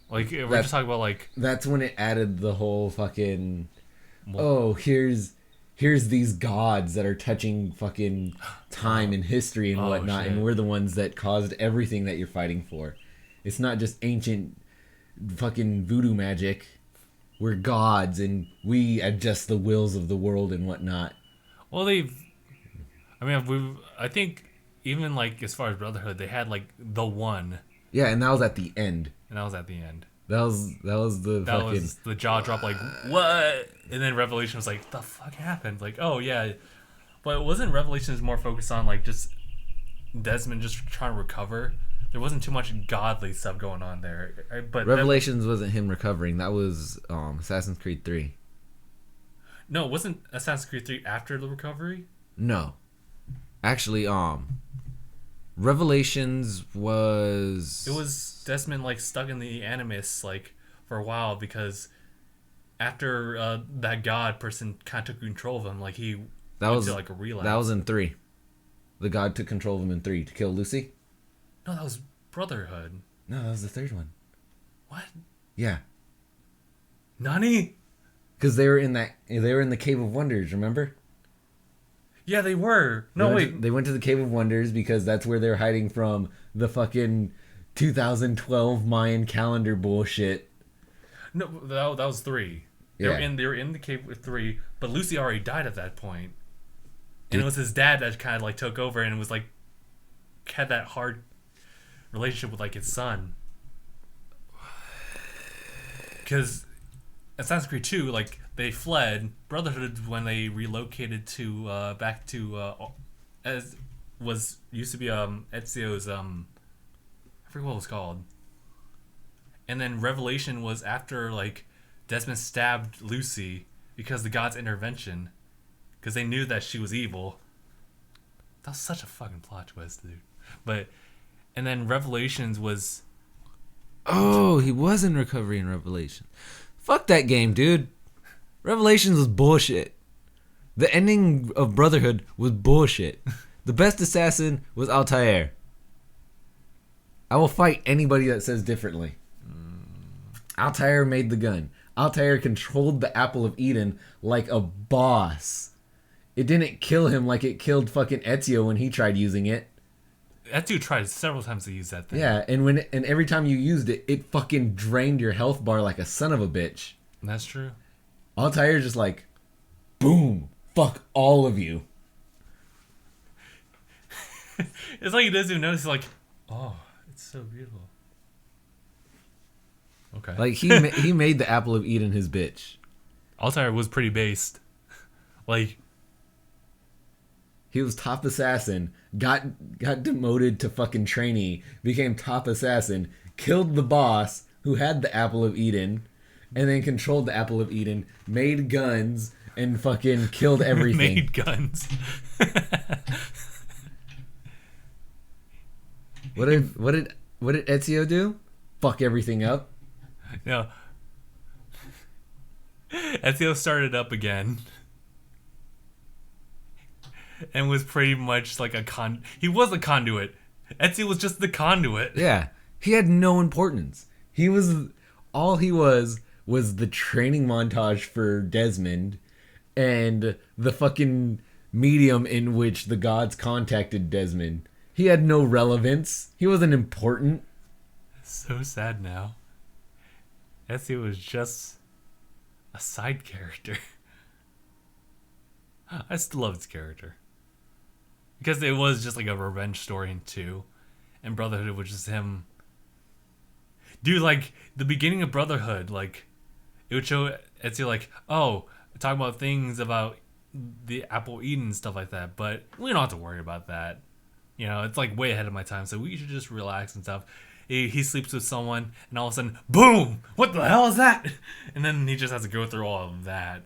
Like, we're just talking about, like... That's when it added the whole fucking... Oh, here's these gods that are touching fucking time and history and whatnot, shit. And we're the ones that caused everything that you're fighting for. It's not just ancient fucking voodoo magic. We're gods, and we adjust the wills of the world and whatnot. Well, I think even, like, as far as Brotherhood, they had, like, the one. Yeah, and that was at the end. That was the jaw drop, like, what? And then Revelation was like, the fuck happened? Like, oh, yeah. But wasn't Revelations more focused on, like, just Desmond just trying to recover? There wasn't too much godly stuff going on there. But Revelations wasn't him recovering. That was Assassin's Creed 3. No, wasn't Assassin's Creed 3 after the recovery? No. Actually, Revelations was... It was Desmond, like, stuck in the Animus, like, for a while, because after that god person kind of took control of him, like, he went to, like, a relapse. That was in 3. The god took control of him in 3 to kill Lucy. No, that was Brotherhood. No, that was the 3rd one. What? Yeah. Nani? Because they were in the Cave of Wonders, remember? Yeah, they were. No, wait. They went to the Cave of Wonders because that's where they're hiding from the fucking 2012 Mayan calendar bullshit. No, that was 3. They were in the cave with 3, but Lucy already died at that point. And it was his dad that kind of like took over and was like had that hard relationship with like his son. Because Assassin's Creed 2, like, they fled. Brotherhood, when they relocated to back to as was used to be Ezio's I forget what it was called. And then Revelation was after like Desmond stabbed Lucy because the god's intervention, because they knew that she was evil. That was such a fucking plot twist, dude. And then Revelations was... Oh, he was in Recovery in Revelation. Fuck that game, dude. Revelations was bullshit. The ending of Brotherhood was bullshit. The best assassin was Altair. I will fight anybody that says differently. Altair made the gun. Altair controlled the Apple of Eden like a boss. It didn't kill him like it killed fucking Ezio when he tried using it. Ezio tried several times to use that thing. Yeah, and every time you used it, it fucking drained your health bar like a son of a bitch. That's true. Altair's just like, boom, fuck all of you. It's like he doesn't even notice. He's like, oh, it's so beautiful. Okay. Like he made the Apple of Eden his bitch. Altair was pretty based. Like, he was top assassin, got demoted to fucking trainee, became top assassin, killed the boss who had the Apple of Eden, and then controlled the Apple of Eden, made guns, and fucking killed everything. Made guns. What did Ezio do? Fuck everything up. No. Ezio started up again. And was pretty much like he was a conduit. Ezio was just the conduit. Yeah. He had no importance. All he was the training montage for Desmond and the fucking medium in which the gods contacted Desmond. He had no relevance. He wasn't important. So sad now. Ezio was just a side character. I still love his character. Because it was just like a revenge story in 2. And Brotherhood was just him. Dude, like, the beginning of Brotherhood, like, it would show Ezio like, oh, talking about things about the Apple Eden and stuff like that. But we don't have to worry about that. You know, it's like way ahead of my time. So we should just relax and stuff. He sleeps with someone, and all of a sudden, boom! What the hell is that? And then he just has to go through all of that.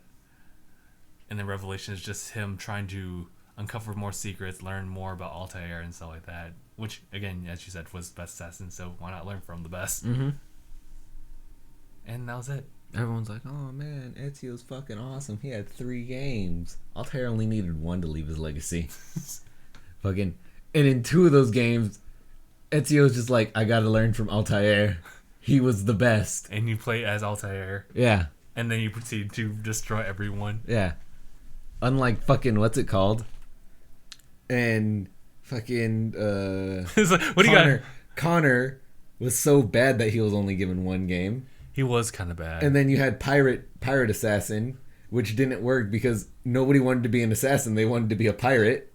And then Revelation is just him trying to uncover more secrets, learn more about Altair and stuff like that. Which, again, as you said, was the best assassin, so why not learn from the best? Mm-hmm. And that was it. Everyone's like, oh man, Ezio's fucking awesome. He had 3 games. Altair only needed 1 to leave his legacy. Fucking... And in 2 of those games, Ezio's just like, I gotta learn from Altair. He was the best. And you play as Altair. Yeah. And then you proceed to destroy everyone. Yeah. Unlike fucking, what's it called? And fucking, like, what do you got? Connor was so bad that he was only given 1 game. He was kind of bad. And then you had Pirate Assassin, which didn't work because nobody wanted to be an assassin. They wanted to be a pirate.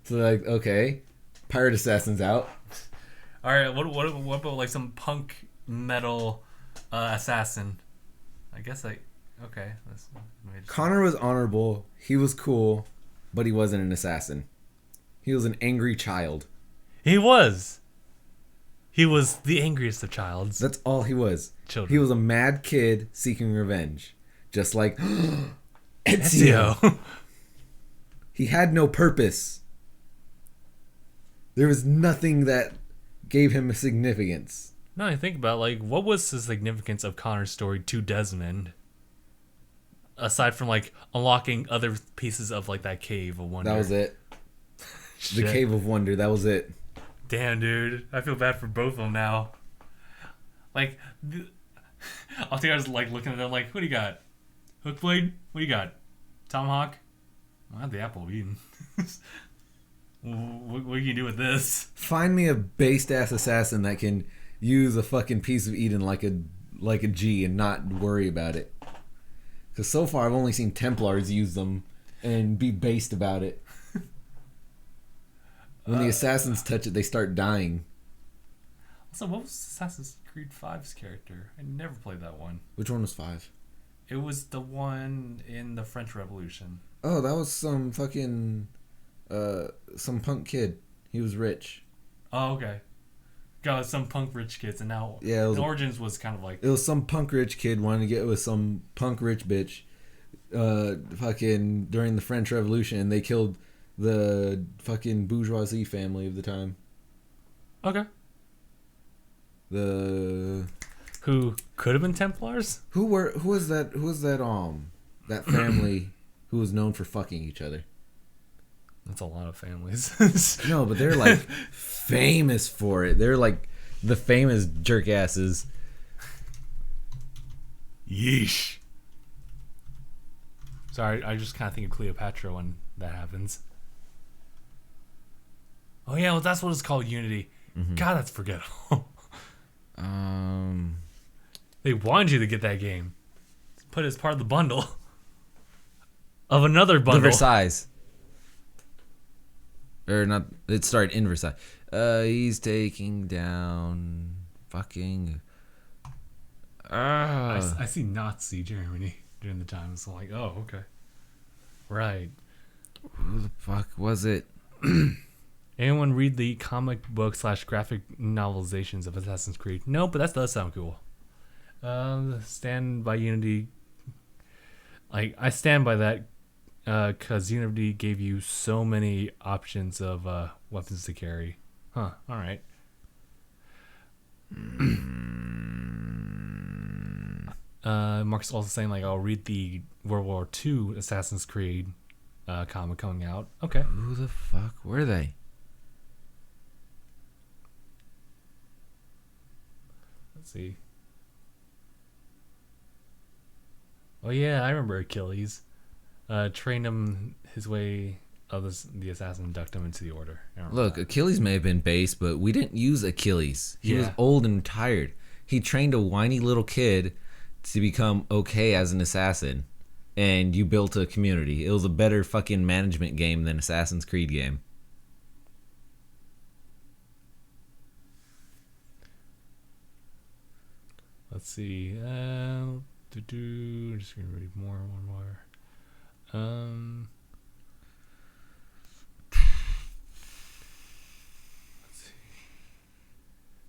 So they're like, okay, Pirate Assassin's out. All right, what about like some punk metal assassin? I guess okay. Connor was honorable. He was cool, but he wasn't an assassin. He was an angry child. He was. He was the angriest of childs. That's all he was. Children. He was a mad kid seeking revenge, just like Ezio. He had no purpose. There was nothing that gave him a significance. No, I think about like what was the significance of Connor's story to Desmond, aside from like unlocking other pieces of like that cave of wonder. That was it. The cave of wonder. That was it. Damn, dude, I feel bad for both of them now. Like, I think I was like looking at them like, what do you got? Hook blade? What do you got? Tomahawk? I have the apple of Eden. What can you do with this? Find me a based ass assassin that can use a fucking piece of Eden like a G and not worry about it. Because so far I've only seen Templars use them and be based about it. When the assassins touch it, they start dying. Also, what was Assassin's Creed 5's character? I never played that one. Which one was 5? It was the one in the French Revolution. Oh, that was some fucking... some punk kid. He was rich. Oh, okay. Got some punk rich kids, and now yeah, the Origins was kind of like... It was some punk rich kid wanting to get with some punk rich bitch fucking during the French Revolution, and they killed the fucking bourgeoisie family of the time. Okay. Who could have been Templars? Who was that that family who was known for fucking each other? That's a lot of families. No, but they're like famous for it. They're like the famous jerk asses. Yeesh. Sorry, I just kind of think of Cleopatra when that happens. Oh yeah, well that's what it's called, Unity. Mm-hmm. God, that's forgettable. They wanted you to get that game. Put it as part of the bundle. Of another bundle. The Versailles. Or not, it started in Versailles. He's taking down fucking... I see Nazi Germany during the time, so I'm like, oh, okay. Right. Who the fuck was it? Anyone read the comic book / graphic novelizations of Assassin's Creed? No, but that does sound cool. Stand by Unity. Like, I stand by that because Unity gave you so many options of weapons to carry. Huh, alright. Mark's also saying, like, I'll read the World War II Assassin's Creed comic coming out. Okay. Who the fuck were they? Let's see. Oh yeah, I remember Achilles. Trained him his way of the assassin, ducked him into the order. Look, Achilles may have been base, but we didn't use Achilles. He was old and tired. He trained a whiny little kid to become okay as an assassin, and you built a community. It was a better fucking management game than Assassin's Creed game. Let's see. Just gonna read one more. Let's see.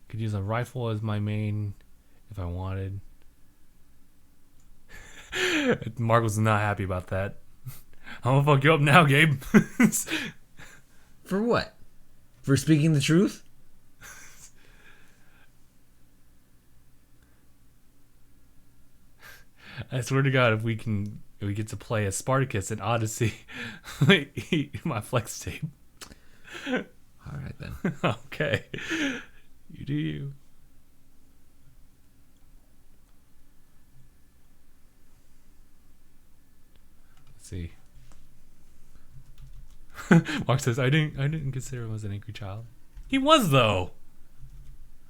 Could use a rifle as my main if I wanted. Mark was not happy about that. I'm gonna fuck you up now, Gabe. For what? For speaking the truth? I swear to God, if we get to play as Spartacus in Odyssey, eat my flex tape. All right then. Okay, you do you. Let's see. Mark says, "I didn't consider him as an angry child. He was though.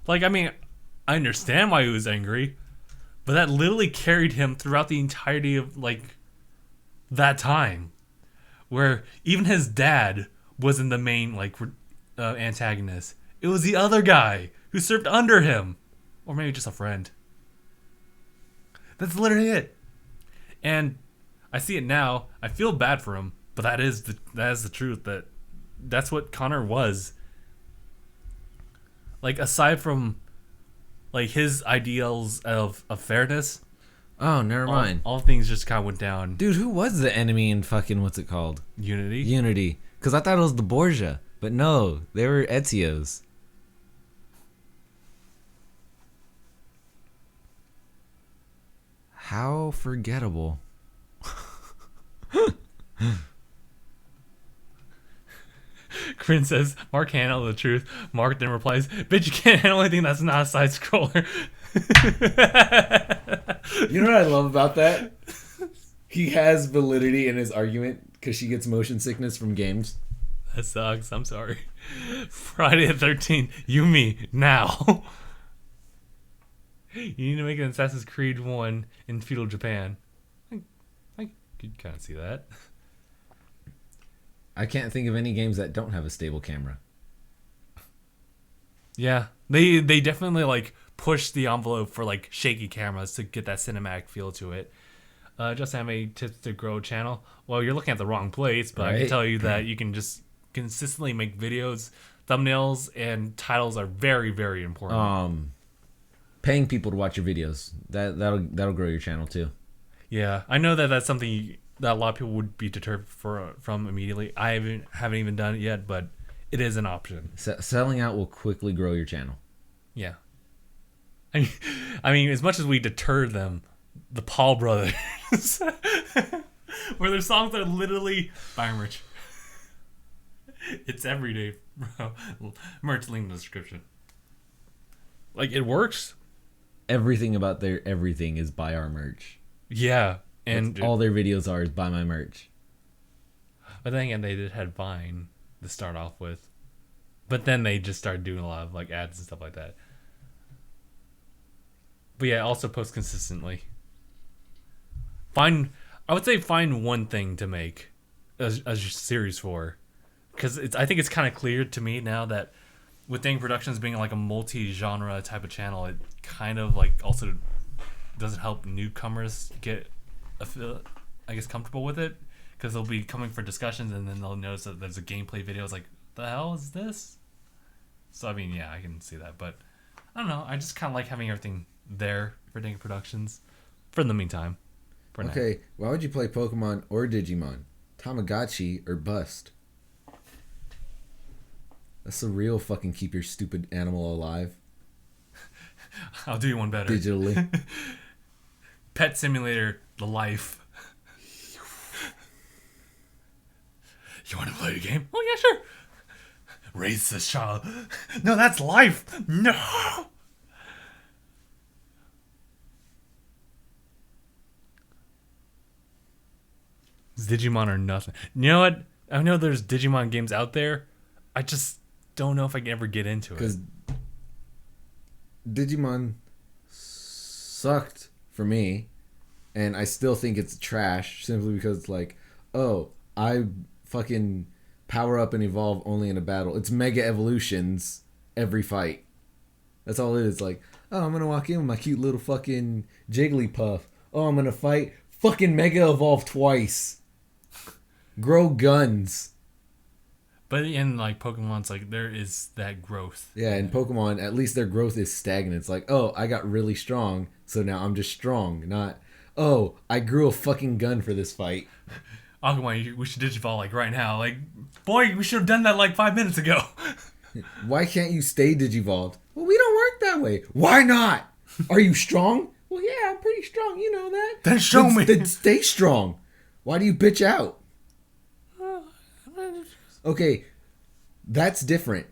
Like, I mean, I understand why he was angry." But that literally carried him throughout the entirety of, like, that time. Where even his dad wasn't the main, like, antagonist. It was the other guy who served under him. Or maybe just a friend. That's literally it. And I see it now. I feel bad for him. But that is the truth. That's what Connor was. Like, aside from... like his ideals of fairness. Oh, never mind. All things just kind of went down. Dude, who was the enemy in fucking what's it called? Unity. Unity. Because I thought it was the Borgia, But no, they were Ezio's. How forgettable. Corinne says, Mark can't handle the truth. Mark then replies, bitch, you can't handle anything that's not a side scroller. You know what I love about that? He has validity in his argument because she gets motion sickness from games. That sucks. I'm sorry. Friday the 13th. You, me, now. You need to make an Assassin's Creed 1 in feudal Japan. I could kind of see that. I can't think of any games that don't have a stable camera. Yeah. They definitely like push the envelope for like shaky cameras to get that cinematic feel to it. Just have a tips to grow channel. Well, you're looking at the wrong place, but right? I can tell you that you can just consistently make videos, thumbnails, and titles are very, very important. Paying people to watch your videos, that'll grow your channel too. Yeah, I know that that's something that a lot of people would be deterred from immediately. I haven't even done it yet, but it is an option. Selling out will quickly grow your channel. Yeah. I mean, as much as we deter them, the Paul brothers, where their songs are literally buy merch. It's everyday, bro. Merch link in the description. Like, it works. Everything about their everything is buy our merch. Yeah, and all their videos are is buy my merch. But then again, they did had Vine to start off with, but then they just started doing a lot of like ads and stuff like that. But yeah, also post consistently. I would say find one thing to make as your series for, because I think it's kind of clear to me now that with DangIT Productions being like a multi-genre type of channel, it kind of like also doesn't help newcomers get, I guess, comfortable with it, because they'll be coming for discussions and then they'll notice that there's a gameplay video. It's like, the hell is this? So I mean, yeah, I can see that, but I don't know. I just kind of like having everything there for DangIT Productions for the meantime. Okay, why would you play Pokemon or Digimon? Tamagotchi or bust? That's the real fucking keep your stupid animal alive. I'll do you one better. Digitally. Pet Simulator, the life. You want to play a game? Oh, yeah, sure. Raise this child. No, that's life. No. Digimon or nothing. You know what? I know there's Digimon games out there. I just don't know if I can ever get into it. Because Digimon sucked for me, and I still think it's trash simply because it's like, oh, I fucking power up and evolve only in a battle. It's mega evolutions every fight. That's all it is. Like, oh, I'm gonna walk in with my cute little fucking Jigglypuff. Oh, I'm gonna fight. Fucking mega evolve twice. Grow guns. But in like Pokemon's like there is that growth. Yeah, in Pokemon, at least their growth is stagnant. It's like, oh, I got really strong, so now I'm just strong. Not, oh, I grew a fucking gun for this fight. Agumon, we should Digivolve like right now. Like, boy, we should have done that like 5 minutes ago. Why can't you stay Digivolved? Well, we don't work that way. Why not? Are you strong? Well, yeah, I'm pretty strong. You know that. Then show me. Then stay strong. Why do you bitch out? Okay, that's different.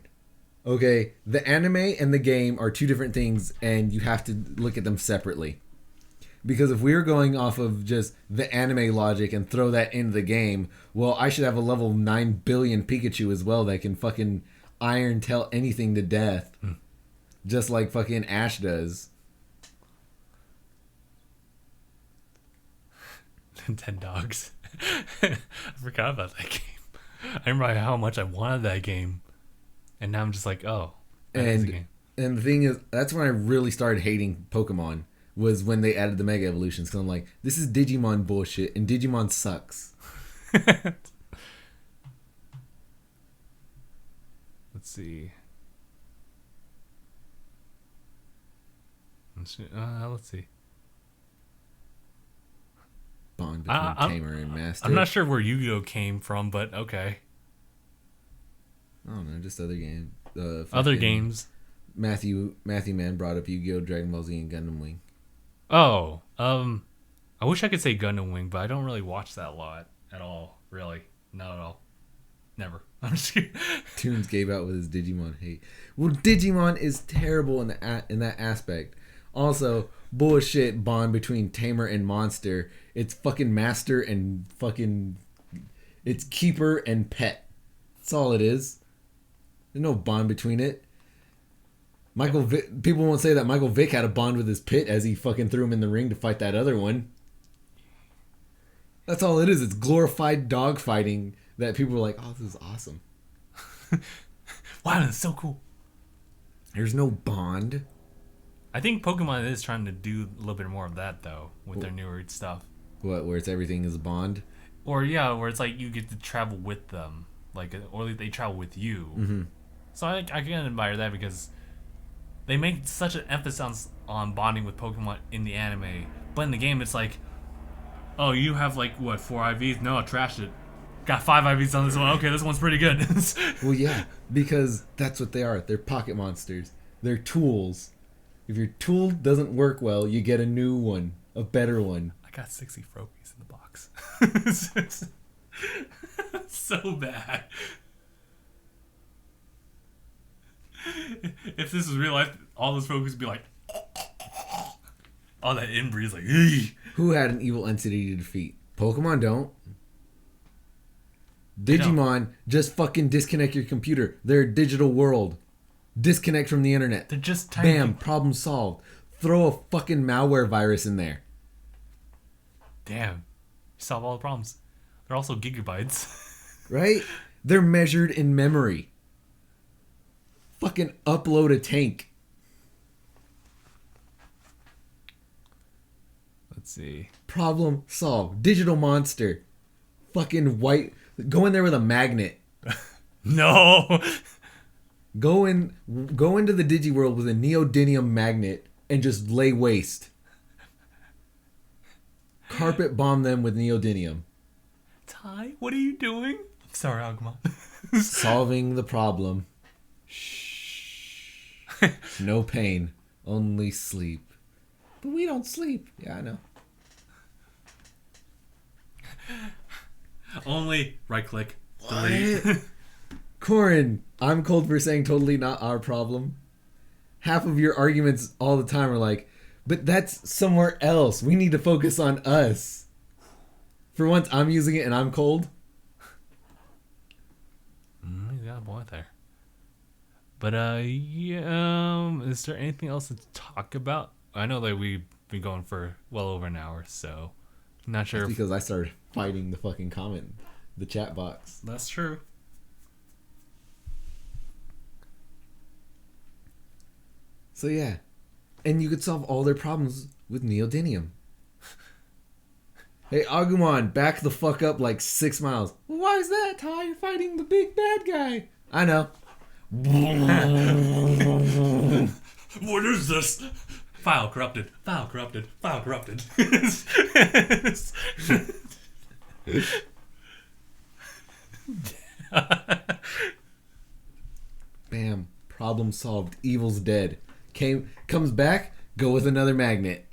Okay, the anime and the game are two different things, and you have to look at them separately. Because if we were going off of just the anime logic and throw that into the game, well, I should have a level 9 billion Pikachu as well that can fucking iron tail anything to death. Just like fucking Ash does. 10 dogs. I forgot about that game. I remember how much I wanted that game, and now I'm just like, oh, that is a game. And the thing is, that's when I really started hating Pokemon, was when they added the Mega Evolutions, because I'm like, this is Digimon bullshit, and Digimon sucks. Let's see. Let's see. Bond between Tamer and Master. I'm not sure where Yu-Gi-Oh came from, but okay. I don't know, just other games. Other games. Matthew Man brought up Yu-Gi-Oh, Dragon Ball Z, and Gundam Wing. Oh, I wish I could say Gundam Wing, but I don't really watch that a lot at all. Really, not at all. Never. I'm just kidding. Tunes gave out with his Digimon hate. Well, Digimon is terrible in that aspect. Also, bullshit bond between tamer and monster. It's fucking master and fucking... It's keeper and pet. That's all it is. There's no bond between it. People won't say that Michael Vick had a bond with his pit as he fucking threw him in the ring to fight that other one. That's all it is. It's glorified dog fighting that people are like, oh, this is awesome. Wow, that's so cool. There's no bond. I think Pokemon is trying to do a little bit more of that, though, with their newer stuff. What, where it's everything is a bond? Or, yeah, where it's like you get to travel with them. Like, or they travel with you. Mm-hmm. So I can admire that because they make such an emphasis on bonding with Pokemon in the anime. But in the game, it's like, oh, you have, like, what, 4 IVs? No, I trashed it. Got 5 IVs on this one. Okay, this one's pretty good. Well, yeah, because that's what they are. They're pocket monsters. They're tools. If your tool doesn't work well, you get a new one, a better one. I got 60 Froakies in the box. So bad. If this was real life, all those Froakies would be like, all that inbreed is like, eey. Who had an evil entity to defeat? Pokemon don't. Digimon, just fucking disconnect your computer. They're a digital world. Disconnect from the internet. They're just tiny. Bam, problem solved. Throw a fucking malware virus in there. Damn. Solve all the problems. They're also gigabytes. Right? They're measured in memory. Fucking upload a tank. Let's see. Problem solved. Digital monster. Fucking white. Go in there with a magnet. No. Go into the Digi world with a neodymium magnet and just lay waste. Carpet bomb them with neodymium. Ty, what are you doing? I'm sorry, Agumon. Solving the problem. Shh. No pain. Only sleep. But we don't sleep. Yeah, I know. Only right click. Delete. Corin, I'm cold for saying totally not our problem. Half of your arguments all the time are like, but that's somewhere else. We need to focus on us. For once, I'm using it and I'm cold. You got a point there. But, is there anything else to talk about? I know that we've been going for well over an hour, so I'm not sure. That's because I started fighting the fucking the chat box. That's true. So yeah, and you could solve all their problems with neodymium. Hey, Agumon, back the fuck up like 6 miles. Well, why is that, Ty? You're fighting the big bad guy. I know. What is this? File corrupted. File corrupted. File corrupted. Bam. Problem solved. Evil's dead. Comes back. Go with another magnet.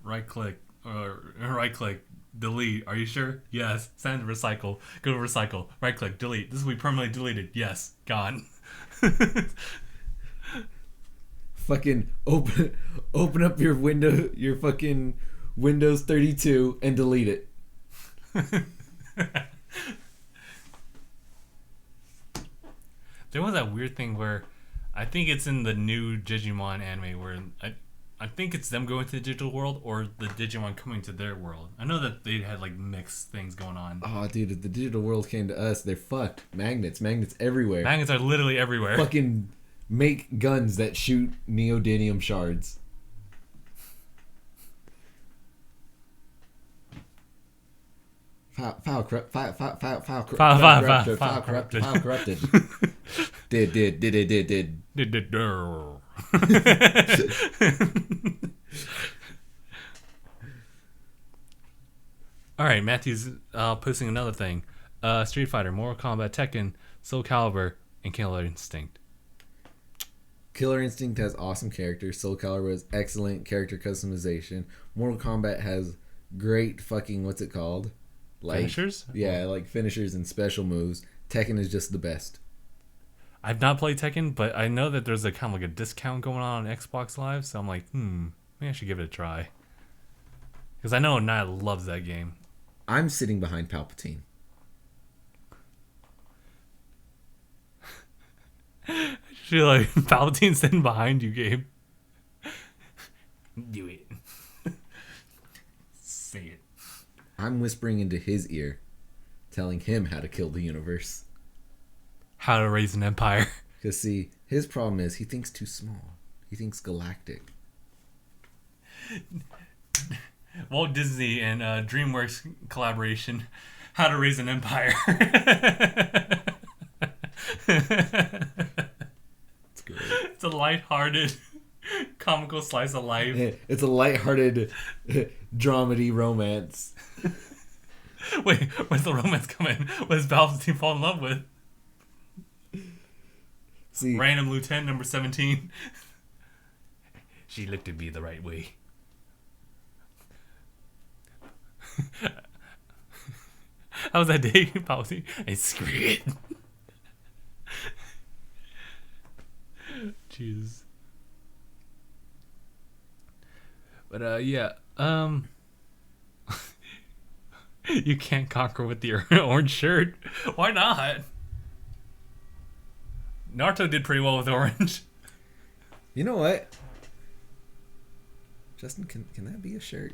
Right click. Right click. Delete. Are you sure? Yes. Send recycle. Go to recycle. Right click. Delete. This will be permanently deleted. Yes. Gone. Fucking open up your fucking Windows 32 and delete it. There was that weird thing where I think it's in the new Digimon anime where I think it's them going to the digital world or the Digimon coming to their world. I know that they had like mixed things going on. Oh, dude, if the digital world came to us, they're fucked. Magnets everywhere. Magnets are literally everywhere. Fucking make guns that shoot neodymium shards. File corrupted. Did. Alright, Matthew's posting another thing. Street Fighter, Mortal Kombat, Tekken, Soul Calibur, and Killer Instinct. Killer Instinct has awesome characters. Soul Calibur has excellent character customization. Mortal Kombat has great fucking, what's it called? Finishers? Yeah, like finishers and special moves. Tekken is just the best. I've not played Tekken, but I know that there's a kind of like a discount going on Xbox Live, so I'm like, maybe I should give it a try. Because I know Naya loves that game. I'm sitting behind Palpatine. I feel like Palpatine's sitting behind you, Gabe. Do it. Say it. I'm whispering into his ear, telling him how to kill the universe. How to raise an empire. Because, see, his problem is he thinks too small. He thinks galactic. Walt Disney and DreamWorks collaboration. How to raise an empire. It's great. It's a lighthearted, comical slice of life. It's a lighthearted dramedy romance. Wait, where's the romance come in? What does Palpatine fall in love with? See, Random Lieutenant number 17. She looked at me the right way. How was that day, Palpatine? And screw it. Jesus. But yeah, you can't conquer with your orange shirt. Why not? Naruto did pretty well with orange. You know what? Justin, can that be a shirt?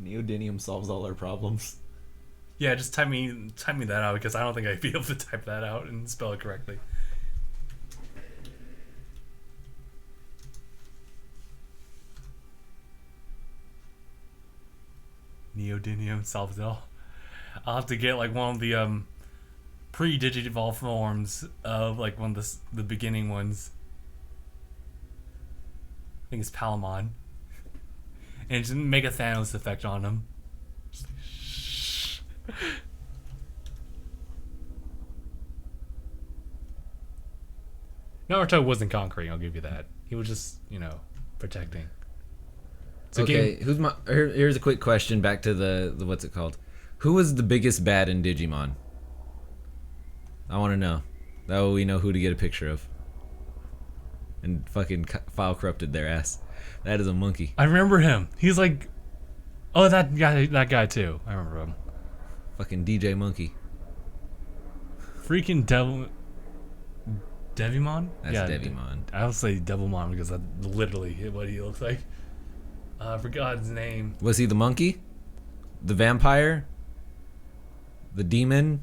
Neodymium solves all our problems. Yeah, just type me that out because I don't think I'd be able to type that out and spell it correctly. Neodymium solves it all. I'll have to get like one of the pre-Digivolve forms of like one of the beginning ones. I think it's Palamon. And just make a Thanos effect on him. Naruto wasn't conquering, I'll give you that. He was just, protecting. So okay, here's a quick question back to the what's it called? Who was the biggest bad in Digimon? I want to know. That way we know who to get a picture of. And fucking file corrupted their ass. That is a monkey. I remember him. He's like, oh, that guy too. I remember him. Fucking DJ Monkey. Freaking Devimon? That's Devimon. I would say Devilmon because that's literally what he looks like. I forgot his name. Was he the monkey? The vampire? The demon?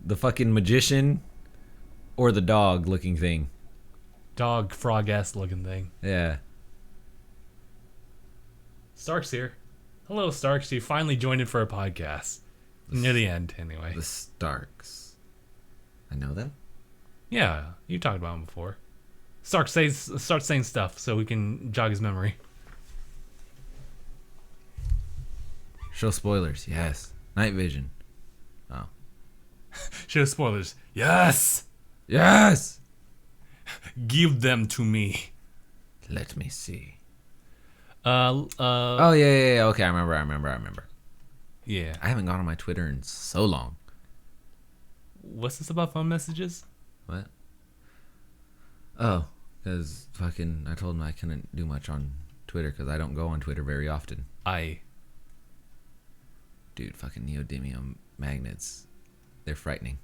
The fucking magician? Or the dog looking thing? Dog frog-ass looking thing. Yeah. Stark's here. Hello, Starks. You finally joined in for a podcast. Near the end, anyway. The Starks. I know them? Yeah, you talked about them before. Stark start saying stuff so we can jog his memory. Show spoilers, yes. Night vision. Oh. Show spoilers. Yes! Yes! Give them to me. Let me see. Oh, yeah. Okay, I remember. Yeah. I haven't gone on my Twitter in so long. What's this about phone messages? What? Oh, because fucking I told him I couldn't do much on Twitter because I don't go on Twitter very often. Dude, fucking neodymium magnets. They're frightening.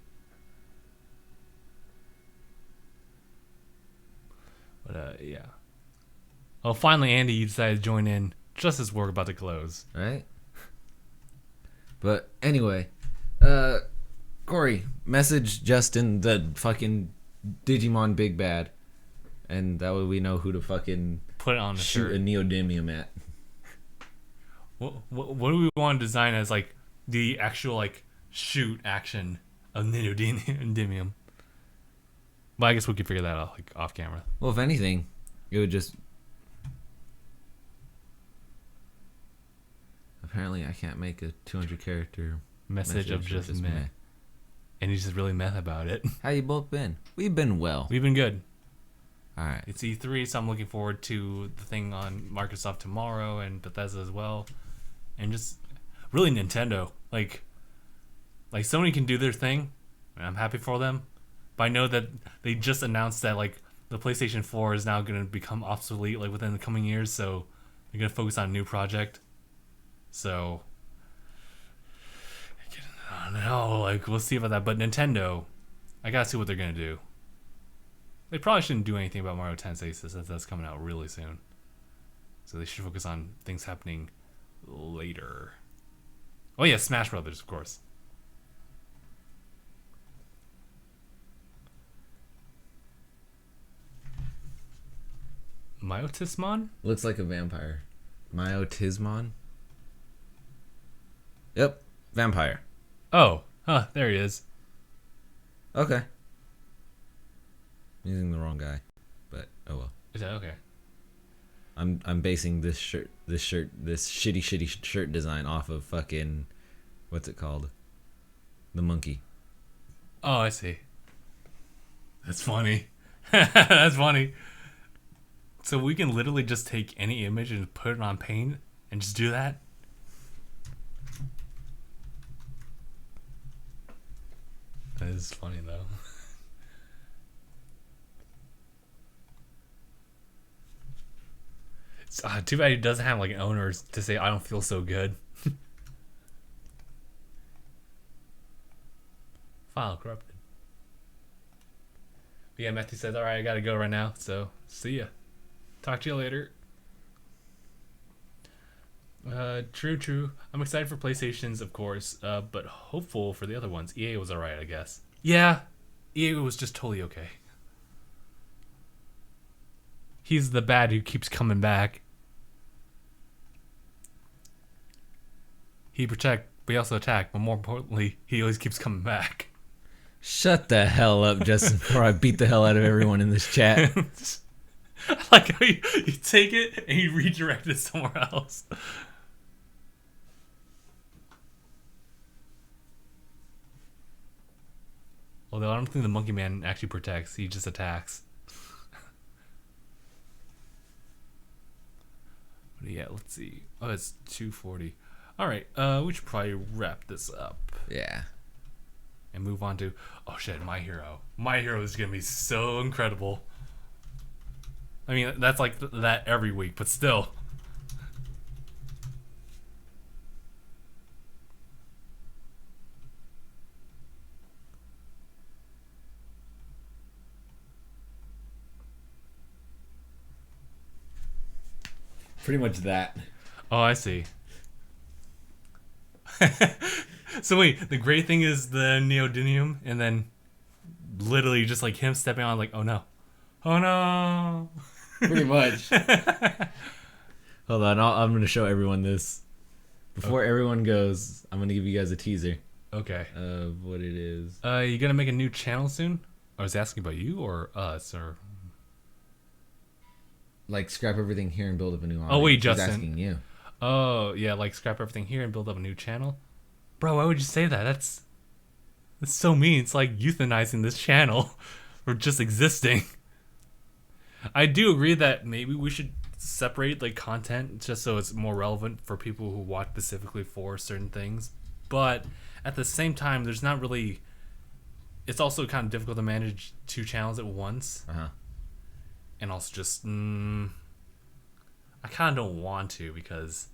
But, yeah. Well, finally, Andy, you decided to join in just as we're about to close. Right? But, anyway. Corey, message Justin the fucking Digimon Big Bad. And that way we know who to fucking put it on the shoot shirt. A neodymium at. What do we want to design as, like, the actual, like, shoot action of neodymium? But I guess we could figure that out, like, off camera. Well, if anything, it would just... Apparently, I can't make a 200 character message of just meh. and he's just really mad about it. How you both been? We've been well. We've been good. All right. It's E3, so I'm looking forward to the thing on Microsoft tomorrow and Bethesda as well, and just really Nintendo. Like Sony can do their thing, and I'm happy for them. But I know that they just announced that like the PlayStation 4 is now going to become obsolete like within the coming years, so they're going to focus on a new project. So I don't know, like we'll see about that. But Nintendo, I gotta see what they're gonna do. They probably shouldn't do anything about Mario Tensei since that's coming out really soon. So they should focus on things happening later. Oh yeah, Smash Brothers, of course. Myotismon? Looks like a vampire. Myotismon? Yep, vampire. Oh, there he is. Okay. I'm using the wrong guy, but oh well. Is that okay? I'm basing this shitty shirt design off of fucking, what's it called? The monkey. Oh, I see. That's funny. That's funny. So we can literally just take any image and put it on Paint and just do that? That is funny though. It's, too bad he doesn't have like owners to say I don't feel so good. File corrupted. But yeah, Matthew says, alright, I gotta go right now, so see ya. Talk to you later. True. I'm excited for PlayStations, of course, but hopeful for the other ones. EA was alright, I guess. Yeah, EA was just totally okay. He's the bad who keeps coming back. He protect, but he also attack, but more importantly, he always keeps coming back. Shut the hell up, Justin, before I beat the hell out of everyone in this chat. I like how you take it and you redirect it somewhere else. Although I don't think the Monkey Man actually protects, he just attacks. But yeah, let's see. Oh, it's 2:40. Alright, we should probably wrap this up. Yeah. And move on to, oh shit, My Hero. My Hero is gonna be so incredible. I mean, that's like that every week, but still. Pretty much that. Oh, I see. So wait, the great thing is the neodymium, and then literally just like him stepping on like, oh no. Oh no. Pretty much. Hold on, I'm going to show everyone this. Before everyone goes, I'm going to give you guys a teaser. Okay. Of what it is. You gonna make a new channel soon? I was asking about you or us or... Like scrap everything here and build up a new audience. Oh wait, Justin. He's asking you. Oh, yeah, like scrap everything here and build up a new channel? Bro, why would you say that? That's so mean. It's like euthanizing this channel for just existing. I do agree that maybe we should separate like content just so it's more relevant for people who watch specifically for certain things. But at the same time, there's not really... It's also kind of difficult to manage two channels at once. Uh-huh. And also just... I kind of don't want to because...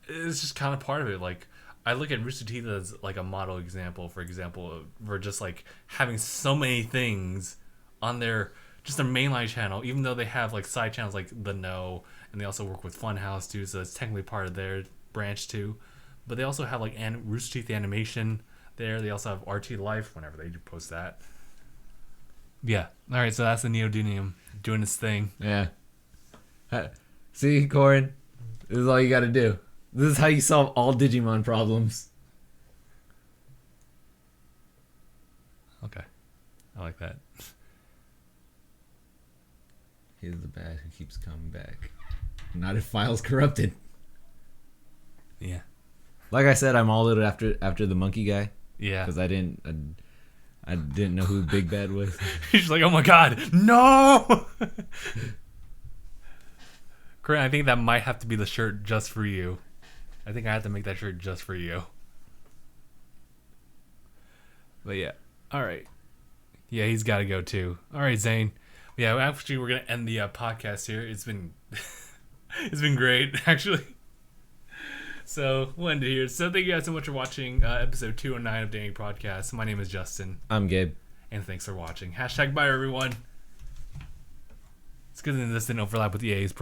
It's just kind of part of it. Like, I look at Rooster Teeth as like a model example, for example, for just like having so many things on their mainline channel, even though they have like side channels like The Know, and they also work with Funhouse too, so it's technically part of their branch too. But they also have like Rooster Teeth animation there. They also have RT Life whenever they do post that. Yeah. All right. So that's the neodymium doing its thing. Yeah. See, Corin, this is all you got to do. This is how you solve all Digimon problems. Okay. I like that. He's the bad who keeps coming back. Not if file's corrupted. Yeah. Like I said, I'm all in after the monkey guy. Yeah. Because I didn't know who Big Bad was. He's like, oh my god, no! Corinne, I think that might have to be the shirt just for you. I think I have to make that shirt just for you. But yeah. Alright. Yeah, he's got to go too. Alright, Zane. Yeah, actually, we're going to end the podcast here. It's been it's been great, actually. So, we'll end it here. So, thank you guys so much for watching episode 209 of DangIT Prodcast. My name is Justin. I'm Gabe. And thanks for watching. #bye, everyone. It's good that this didn't overlap with EA's